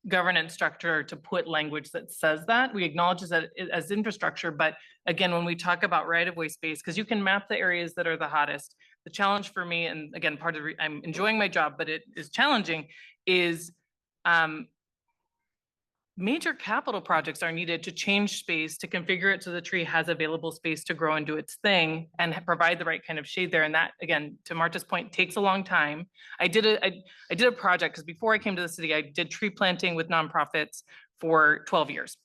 governance structure to put language that says that. We acknowledge that as infrastructure, but again, when we talk about right-of-way space, because you can map the areas that are the hottest, the challenge for me, and again, part of I'm enjoying my job, but it is challenging, is major capital projects are needed to change space, to configure it so the tree has available space to grow and do its thing and provide the right kind of shade there. And that, again, to Marta's point, takes a long time. I did a project, because before I came to the city, I did tree planting with nonprofits for 12 years.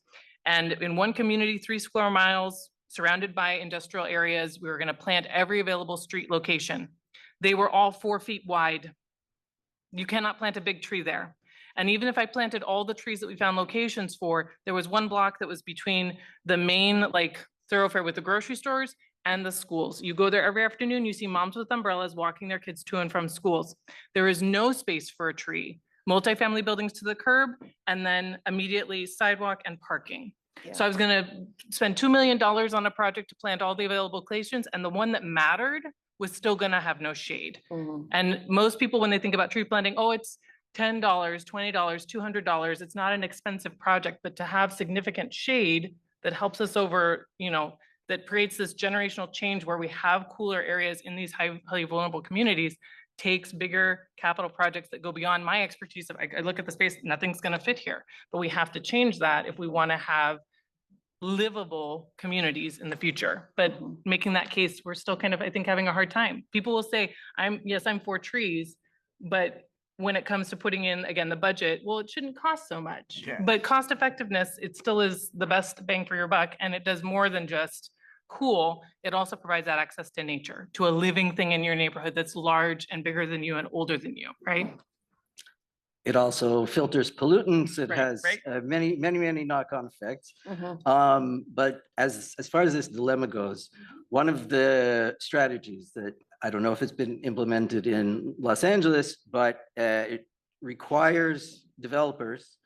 And in one community, 3 square miles, surrounded by industrial areas, we were gonna plant every available street location. They were all 4 feet wide. You cannot plant a big tree there. And even if I planted all the trees that we found locations for, there was one block that was between the main thoroughfare with the grocery stores and the schools. You go there every afternoon, you see moms with umbrellas walking their kids to and from schools. There is no space for a tree. Multifamily buildings to the curb, and then immediately sidewalk and parking. Yeah. So I was gonna spend $2 million on a project to plant all the available locations, and the one that mattered was still gonna have no shade. And most people, when they think about tree planting, oh, it's $10, $20, $200. It's not an expensive project, but to have significant shade that helps us over, that creates this generational change where we have cooler areas in these highly vulnerable communities takes bigger capital projects that go beyond my expertise. If I look at the space, nothing's going to fit here, but we have to change that if we want to have livable communities in the future. But making that case, we're still kind of, I think, having a hard time. People will say, I'm for trees, but when it comes to putting in, again, the budget, well, it shouldn't cost so much. Yeah. But cost effectiveness, it still is the best bang for your buck, and it does more than just cool, it also provides that access to nature, to a living thing in your neighborhood that's large and bigger than you and older than you, right? It also filters pollutants. It Right, has right. many knock-on effects. Mhm. But as far as this dilemma goes, one of the strategies that I don't know if it's been implemented in Los Angeles, but it requires developers,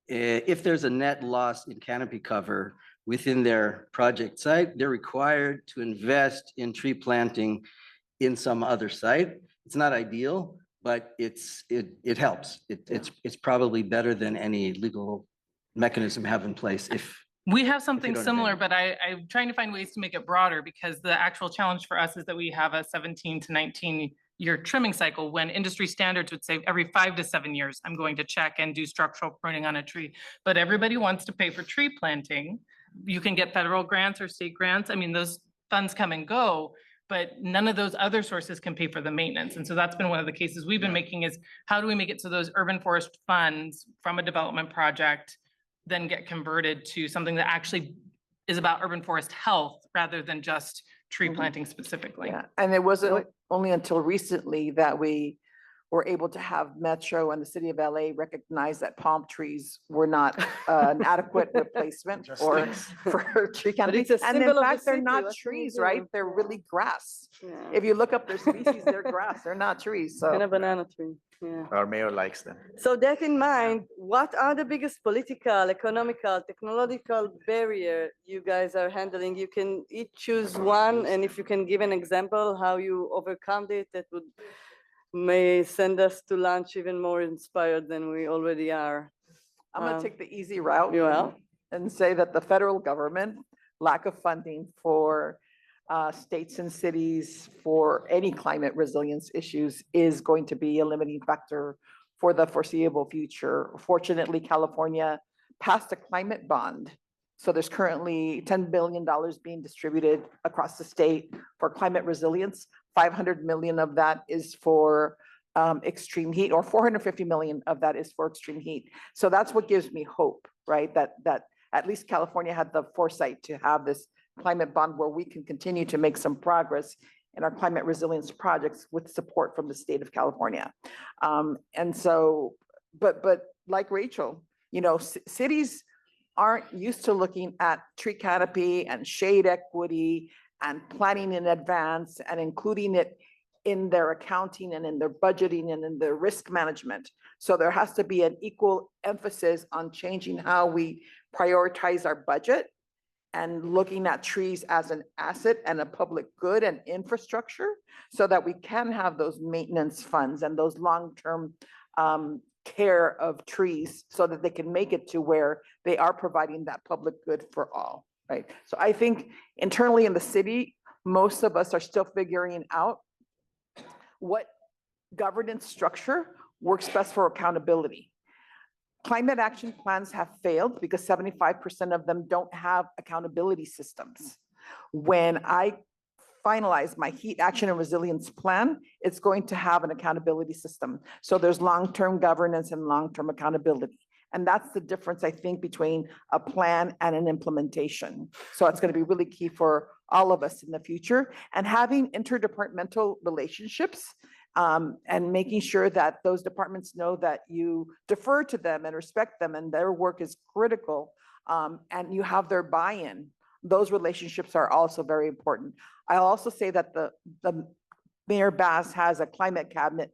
if there's a net loss in canopy cover within their project site, they're required to invest in tree planting in some other site. It's not ideal, but it helps. It's probably better than any legal mechanism have in place if. We have something don't have similar, any. but I'm trying to find ways to make it broader because the actual challenge for us is that we have a 17 to 19-year trimming cycle when industry standards would say every 5 to 7 years, I'm going to check and do structural pruning on a tree. But everybody wants to pay for tree planting. You can get federal grants or state grants. I mean, those funds come and go, but none of those other sources can pay for the maintenance. And so that's been one of the cases we've been making is how do we make it so those urban forest funds from a development project then get converted to something that actually is about urban forest health rather than just tree Mhm. planting specifically. Yeah, and it wasn't only until recently that we were able to have Metro and the city of LA recognize that palm trees were not an adequate replacement for tree canopy. it's a And in symbol of the fact, they're city, not what can you trees, do? right? They're Yeah. really grass. Yeah. If you look up their species, they're grass. They're not trees, And a so. banana tree, yeah. Our mayor likes them. So that in mind, what are the biggest political, economical, technological barrier you guys are handling? You can each choose one, and if you can give an example how you overcome it, that would may send us to lunch even more inspired than we already are. I'm gonna take the easy route. You will? And say that the federal government, lack of funding for states and cities for any climate resilience issues is going to be a limiting factor for the foreseeable future. Fortunately, California passed a climate bond. So there's currently $10 billion being distributed across the state for climate resilience. 500 million of that is for extreme heat, or 450 million of that is for extreme heat. So that's what gives me hope, right? That at least California had the foresight to have this climate bond where we can continue to make some progress in our climate resilience projects with support from the state of California. And so, but like Rachel, you know, cities aren't used to looking at tree canopy and shade equity and planning in advance and including it in their accounting and in their budgeting and in their risk management. So there has to be an equal emphasis on changing how we prioritize our budget and looking at trees as an asset and a public good and infrastructure so that we can have those maintenance funds and those long-term care of trees so that they can make it to where they are providing that public good for all, right? So I think internally in the city, most of us are still figuring out what governance structure works best for accountability. Climate action plans have failed because 75% of them don't have accountability systems. When I finalize my heat action and resilience plan, it's going to have an accountability system. So there's long-term governance and long-term accountability. And that's the difference, I think, between a plan and an implementation. So it's going to be really key for all of us in the future. And having interdepartmental relationships and making sure that those departments know that you defer to them and respect them and their work is critical and you have their buy-in. Those relationships are also very important. I'll also say that the Mayor Bass has a climate cabinet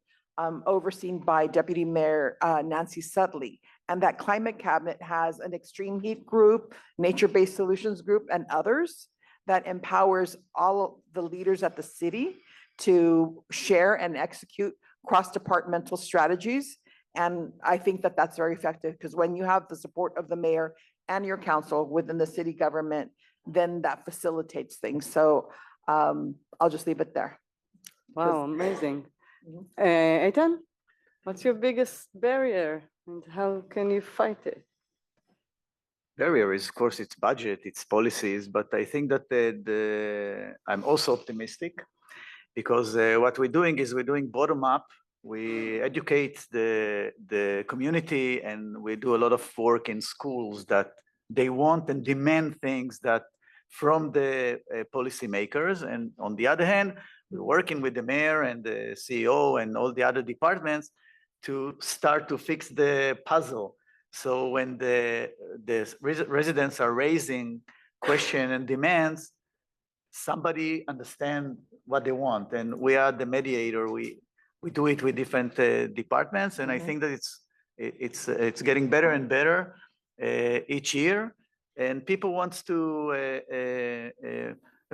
overseen by Deputy Mayor Nancy Sudley. And that climate cabinet has an extreme heat group, nature-based solutions group, and others that empowers all of the leaders at the city to share and execute cross-departmental strategies. And I think that that's very effective because when you have the support of the mayor and your council within the city government, then that facilitates things. So I'll just leave it there. Wow, amazing. Eitan, what's your biggest barrier and how can you fight it? Barrier is, of course, it's budget, it's policies, but I think that I'm also optimistic because what we're doing is we're doing bottom up. We educate the community and we do a lot of work in schools that they want and demand things that from the policymakers. And on the other hand, we're working with the mayor and the CEO and all the other departments to start to fix the puzzle. So when the residents are raising questions and demands, somebody understand what they want. And we are the mediator. We do it with different departments. And I think that it's getting better and better each year. And people want to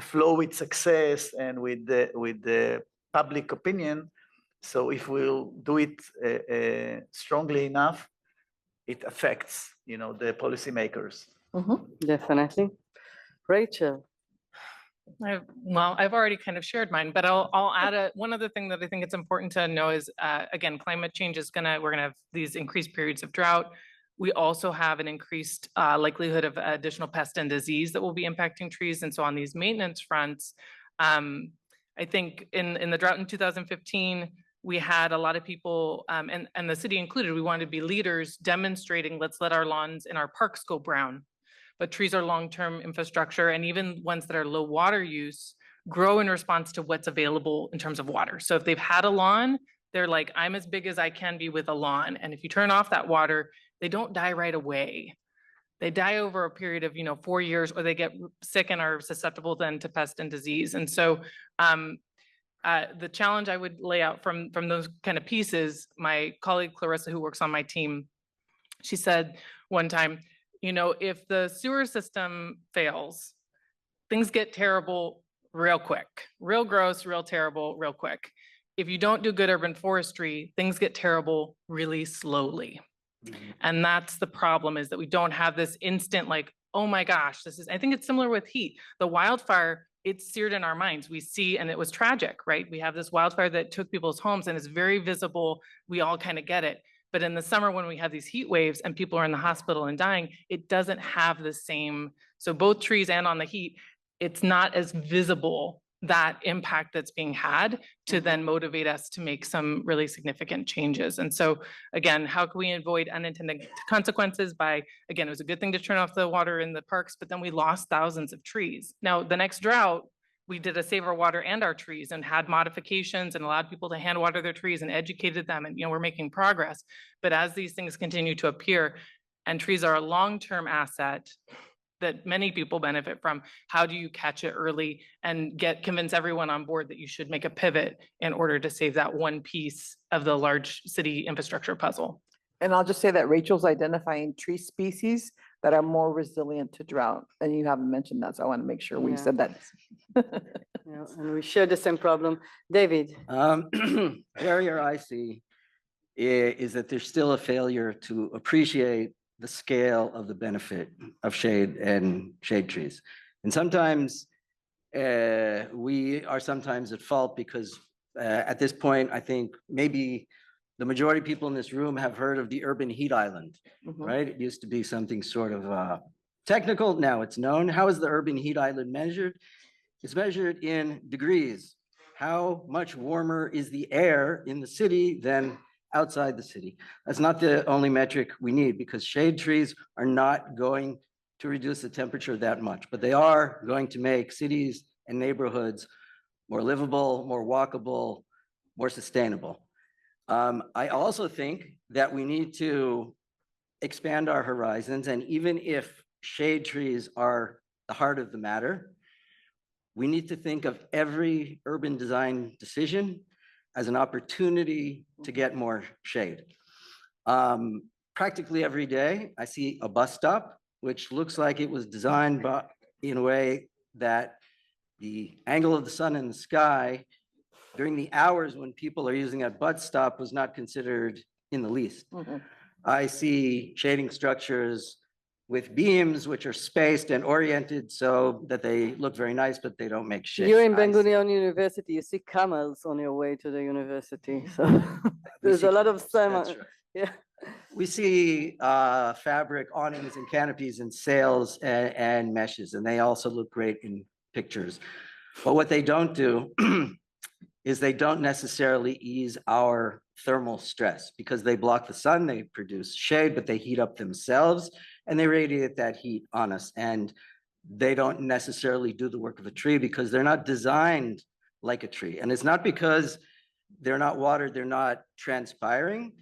flow with success and with the public opinion. So if we'll do it strongly enough, it affects, the policymakers. Definitely. Rachel. Well, I've already kind of shared mine, but I'll add one other thing that I think it's important to know is, again, climate change is we're gonna have these increased periods of drought. We also have an increased likelihood of additional pest and disease that will be impacting trees. And so on these maintenance fronts, I think in the drought in 2015, we had a lot of people, and the city included, we wanted to be leaders demonstrating, let's let our lawns and our parks go brown. But trees are long-term infrastructure, and even ones that are low water use grow in response to what's available in terms of water. So if they've had a lawn, they're like, I'm as big as I can be with a lawn. And if you turn off that water, they don't die right away. They die over a period of 4 years, or they get sick and are susceptible then to pest and disease. And so the challenge I would lay out from those kind of pieces, my colleague Carasso, who works on my team, she said one time, if the sewer system fails, things get terrible real quick, real gross, real terrible, real quick. If you don't do good urban forestry, things get terrible really slowly. And that's the problem, is that we don't have this instant, like, oh my gosh, I think it's similar with heat. The wildfire, it's seared in our minds. We see, and it was tragic, right? We have this wildfire that took people's homes and it's very visible. We all kind of get it. But in the summer, when we have these heat waves and people are in the hospital and dying, it doesn't have the same. So both trees and on the heat, it's not as visible, that impact that's being had to then motivate us to make some really significant changes. And so again, how can we avoid unintended consequences by, again, it was a good thing to turn off the water in the parks, but then we lost thousands of trees. Now, the next drought, we did a save our water and our trees and had modifications and allowed people to hand water their trees and educated them. And, we're making progress. But as these things continue to appear, and trees are a long-term asset that many people benefit from, how do you catch it early and convince everyone on board that you should make a pivot in order to save that one piece of the large city infrastructure puzzle? And I'll just say that Rachel's identifying tree species that are more resilient to drought, and you haven't mentioned that, so I want to make sure we said that. And we share the same problem. David. Barrier I see is that there's still a failure to appreciate the scale of the benefit of shade and shade trees. And sometimes we are sometimes at fault because at this point, I think maybe the majority of people in this room have heard of the urban heat island, right? It used to be something sort of technical. Now it's known. How is the urban heat island measured? It's measured in degrees. How much warmer is the air in the city than outside the city? That's not the only metric we need, because shade trees are not going to reduce the temperature that much, but they are going to make cities and neighborhoods more livable, more walkable, more sustainable. I also think that we need to expand our horizons, and even if shade trees are the heart of the matter, we need to think of every urban design decision as an opportunity to get more shade. Practically every day, I see a bus stop, which looks like it was designed in a way that the angle of the sun in the sky during the hours when people are using that bus stop was not considered in the least. I see shading structures with beams which are spaced and oriented so that they look very nice, but they don't make shade. You're in Gurion University, you see camels on your way to the university. So there's a lot of summer. Right. Yeah. We see fabric awnings and canopies and sails and meshes, and they also look great in pictures. But what they don't do is they don't necessarily ease our thermal stress, because they block the sun, they produce shade, but they heat up themselves and they radiate that heat on us. And they don't necessarily do the work of a tree because they're not designed like a tree. And it's not because they're not watered, they're not transpiring.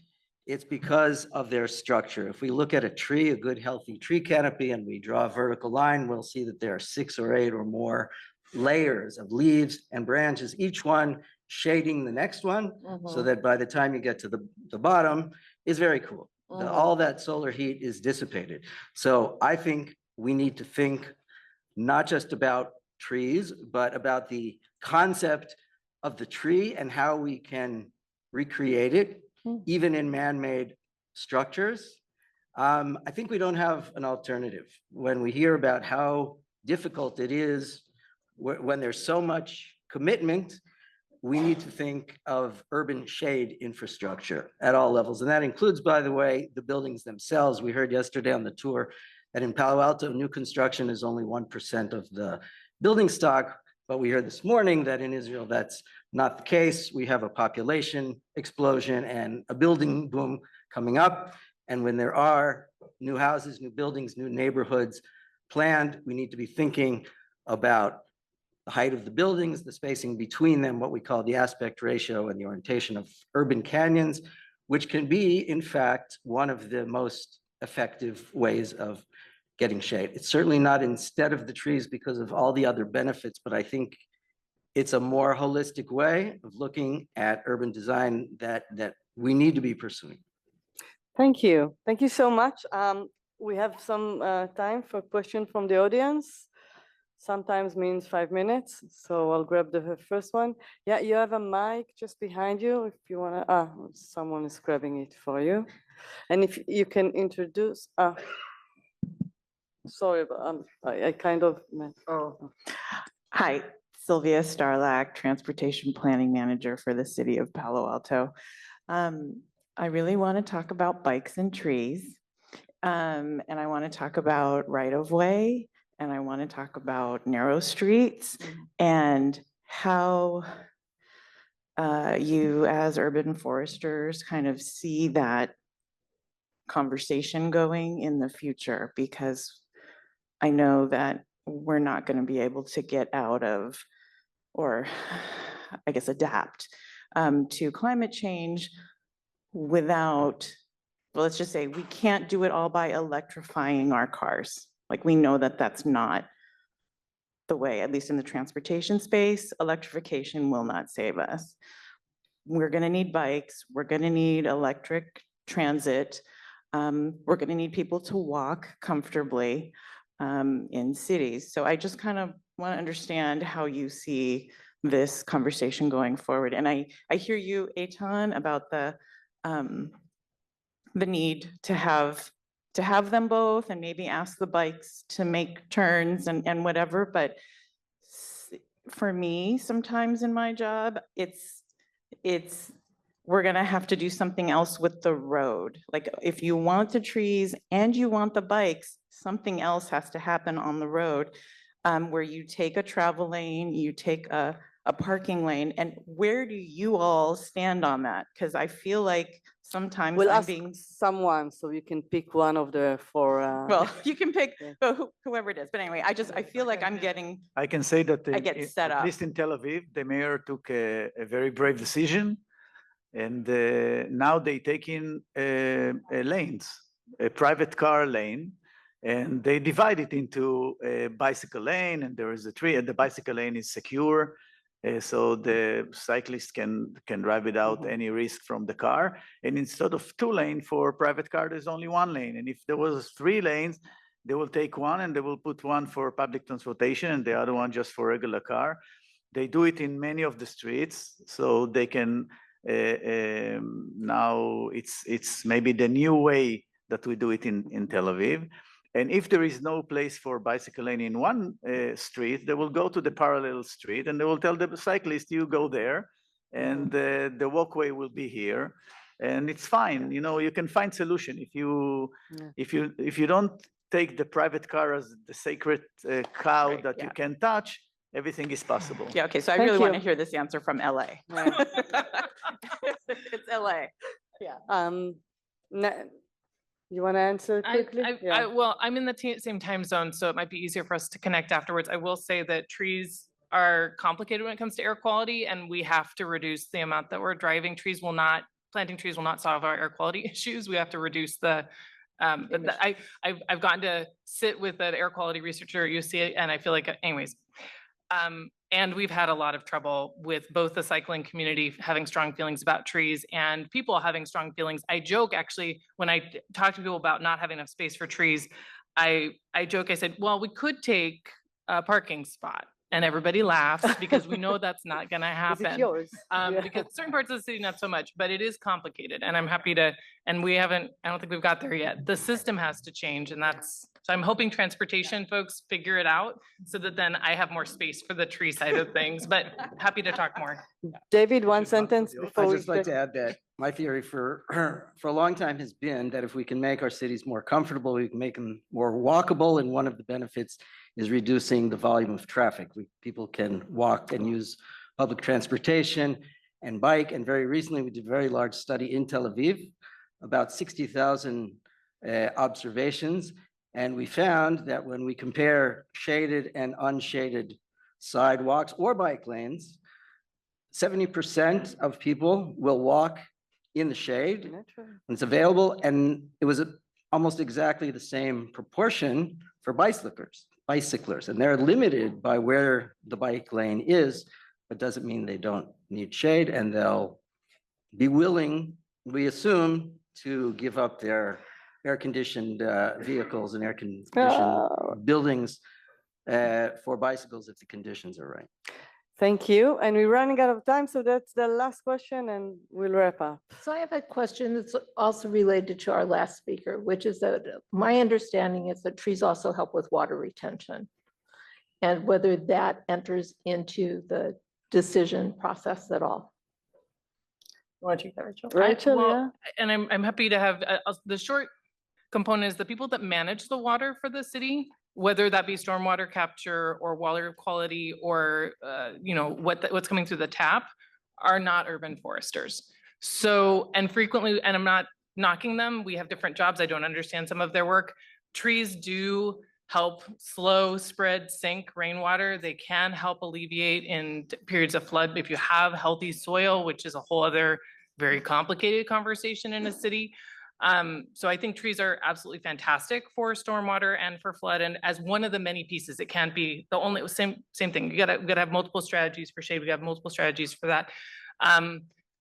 It's because of their structure. If we look at a tree, a good healthy tree canopy, and we draw a vertical line, we'll see that there are 6 or 8 or more layers of leaves and branches, each one shading the next one, so that by the time you get to the bottom, is very cool. All that solar heat is dissipated. So I think we need to think not just about trees, but about the concept of the tree and how we can recreate it, even in man-made structures. I think we don't have an alternative. When we hear about how difficult it is when there's so much commitment, we need to think of urban shade infrastructure at all levels. And that includes, by the way, the buildings themselves. We heard yesterday on the tour that in Palo Alto, new construction is only 1% of the building stock. But we heard this morning that in Israel, that's not the case. We have a population explosion and a building boom coming up. And when there are new houses, new buildings, new neighborhoods planned, we need to be thinking about the height of the buildings, the spacing between them, what we call the aspect ratio, and the orientation of urban canyons, which can be, in fact, one of the most effective ways of getting shade. It's certainly not instead of the trees because of all the other benefits, but I think it's a more holistic way of looking at urban design that we need to be pursuing. Thank you. Thank you so much. We have some time for question from the audience. Sometimes means 5 minutes. So I'll grab the first one. Yeah, you have a mic just behind you if you want to, someone is grabbing it for you. And if you can introduce, sorry, but I kind of meant. Oh, hi, Sylvia Starlack, Transportation Planning Manager for the City of Palo Alto. I really want to talk about bikes and trees, and I want to talk about right-of-way, and I want to talk about narrow streets and how you as urban foresters kind of see that conversation going in the future, because I know that we're not going to be able to get out of, or I guess adapt to climate change without, well, let's just say we can't do it all by electrifying our cars. Like, we know that that's not the way, at least in the transportation space. Electrification will not save us. We're going to need bikes. We're going to need electric transit. We're going to need people to walk comfortably in cities. So I just kind of want to understand how you see this conversation going forward. And I hear you, Eitan, about the need to have them both, and maybe ask the bikes to make turns and whatever. But for me, sometimes in my job, it's we're gonna have to do something else with the road. Like, if you want the trees and you want the bikes, something else has to happen on the road, where you take a travel lane, you take a parking lane. And where do you all stand on that? Because I feel like sometimes We'll I'm ask being, someone, so you can pick one of the four. well, you can pick Yeah. whoever it is. But anyway, I feel like I'm getting, I can say that I get set at up. least in Tel Aviv, the mayor took a very brave decision, and now they take in lanes, a private car lane, and they divide it into a bicycle lane, and there is a tree, and the bicycle lane is secure, so the cyclist can drive without any risk from the car. And instead of 2 lanes for private car, there's only 1 lane. And if there was 3 lanes, they will take 1 and they will put 1 for public transportation and the other one just for regular car. They do it in many of the streets, so they can, now it's maybe the new way that we do it in Tel Aviv. And if there is no place for bicycle lane in one street, they will go to the parallel street and they will tell the cyclist, you go there, and the walkway will be here, and it's fine. You know, you can find solution if you don't take the private car as the sacred cow Right, that yeah. you can touch. Everything is possible. Yeah, okay, so I Thank really want to you. hear this answer from LA. Yeah. It's LA. Yeah. You want to answer quickly? Well, I'm in the same time zone, so it might be easier for us to connect afterwards. I will say that trees are complicated when it comes to air quality, and we have to reduce the amount that we're driving. Planting trees will not solve our air quality issues. We have to reduce the, I've gotten to sit with an air quality researcher at UC, and I feel like, anyways. And we've had a lot of trouble with both the cycling community having strong feelings about trees and people having strong feelings. I joke, actually, when I talk to people about not having enough space for trees, I joke, I said, well, we could take a parking spot. And everybody laughs because we know that's not gonna Is it happen. yours? Because certain parts of the city, not so much, but it is complicated. And I'm happy to, and I don't think we've got there yet. The system has to change, and so I'm hoping transportation folks figure it out so that then I have more space for the tree side of things, but happy to talk more. David, one sentence before I'd we. just like to add that my theory for a long time has been that if we can make our cities more comfortable, we can make them more walkable, and one of the benefits is reducing the volume of traffic. People can walk and use public transportation and bike. And very recently, we did a very large study in Tel Aviv, about 60,000 observations. And we found that when we compare shaded and unshaded sidewalks or bike lanes, 70% of people will walk in the shade when it's available. And it was almost exactly the same proportion for bicyclers, and they're limited by where the bike lane is, but doesn't mean they don't need shade, and they'll be willing, we assume, to give up their air-conditioned vehicles and air-conditioned buildings for bicycles if the conditions are right. Thank you. And we're running out of time, so that's the last question and we'll wrap up. So I have a question that's also related to our last speaker, which is that my understanding is that trees also help with water retention, and whether that enters into the decision process at all. You want to take that, Rachel? Rachel, yeah. And I'm happy to have, the short component is the people that manage the water for the city, whether that be stormwater capture or water quality or what's coming through the tap, are not urban foresters. So, and frequently, and I'm not knocking them, we have different jobs, I don't understand some of their work. Trees do help slow spread sink rainwater. They can help alleviate in periods of flood if you have healthy soil, which is a whole other very complicated conversation in a city. So I think trees are absolutely fantastic for stormwater and for flood. And as one of the many pieces, it can't be the only, same thing. We gotta have multiple strategies for shade. We have multiple strategies for that.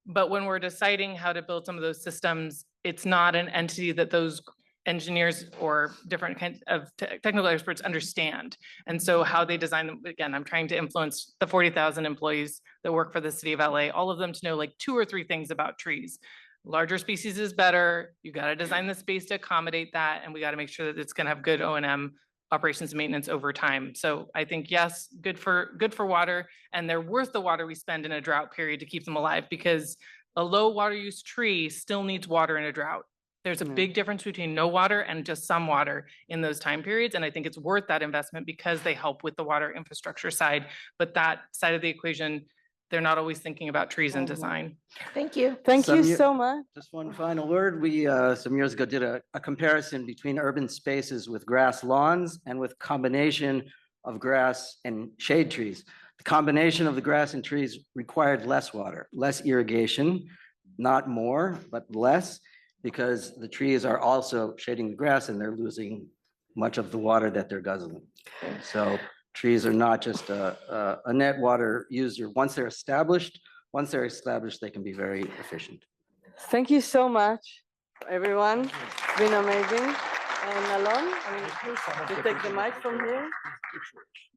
But when we're deciding how to build some of those systems, it's not an entity that those engineers or different kinds of technical experts understand. And so how they design them, again, I'm trying to influence the 40,000 employees that work for the city of LA, all of them to know like 2 or 3 things about trees. Larger species is better. You got to design the space to accommodate that. And we got to make sure that it's going to have good O&M operations and maintenance over time. So I think, yes, good for water, and they're worth the water we spend in a drought period to keep them alive, because a low water use tree still needs water in a drought. There's a big difference between no water and just some water in those time periods. And I think it's worth that investment because they help with the water infrastructure side. But that side of the equation, they're not always thinking about trees and design. Thank you. Thank you so much. Just one final word. We, some years ago, did a comparison between urban spaces with grass lawns and with combination of grass and shade trees. The combination of the grass and trees required less water, less irrigation, not more, but less, because the trees are also shading the grass and they're losing much of the water that they're guzzling. So trees are not just a net water user. Once they're established, they can be very efficient. Thank you so much, everyone. It's been amazing. And Alon, you take the mic from here.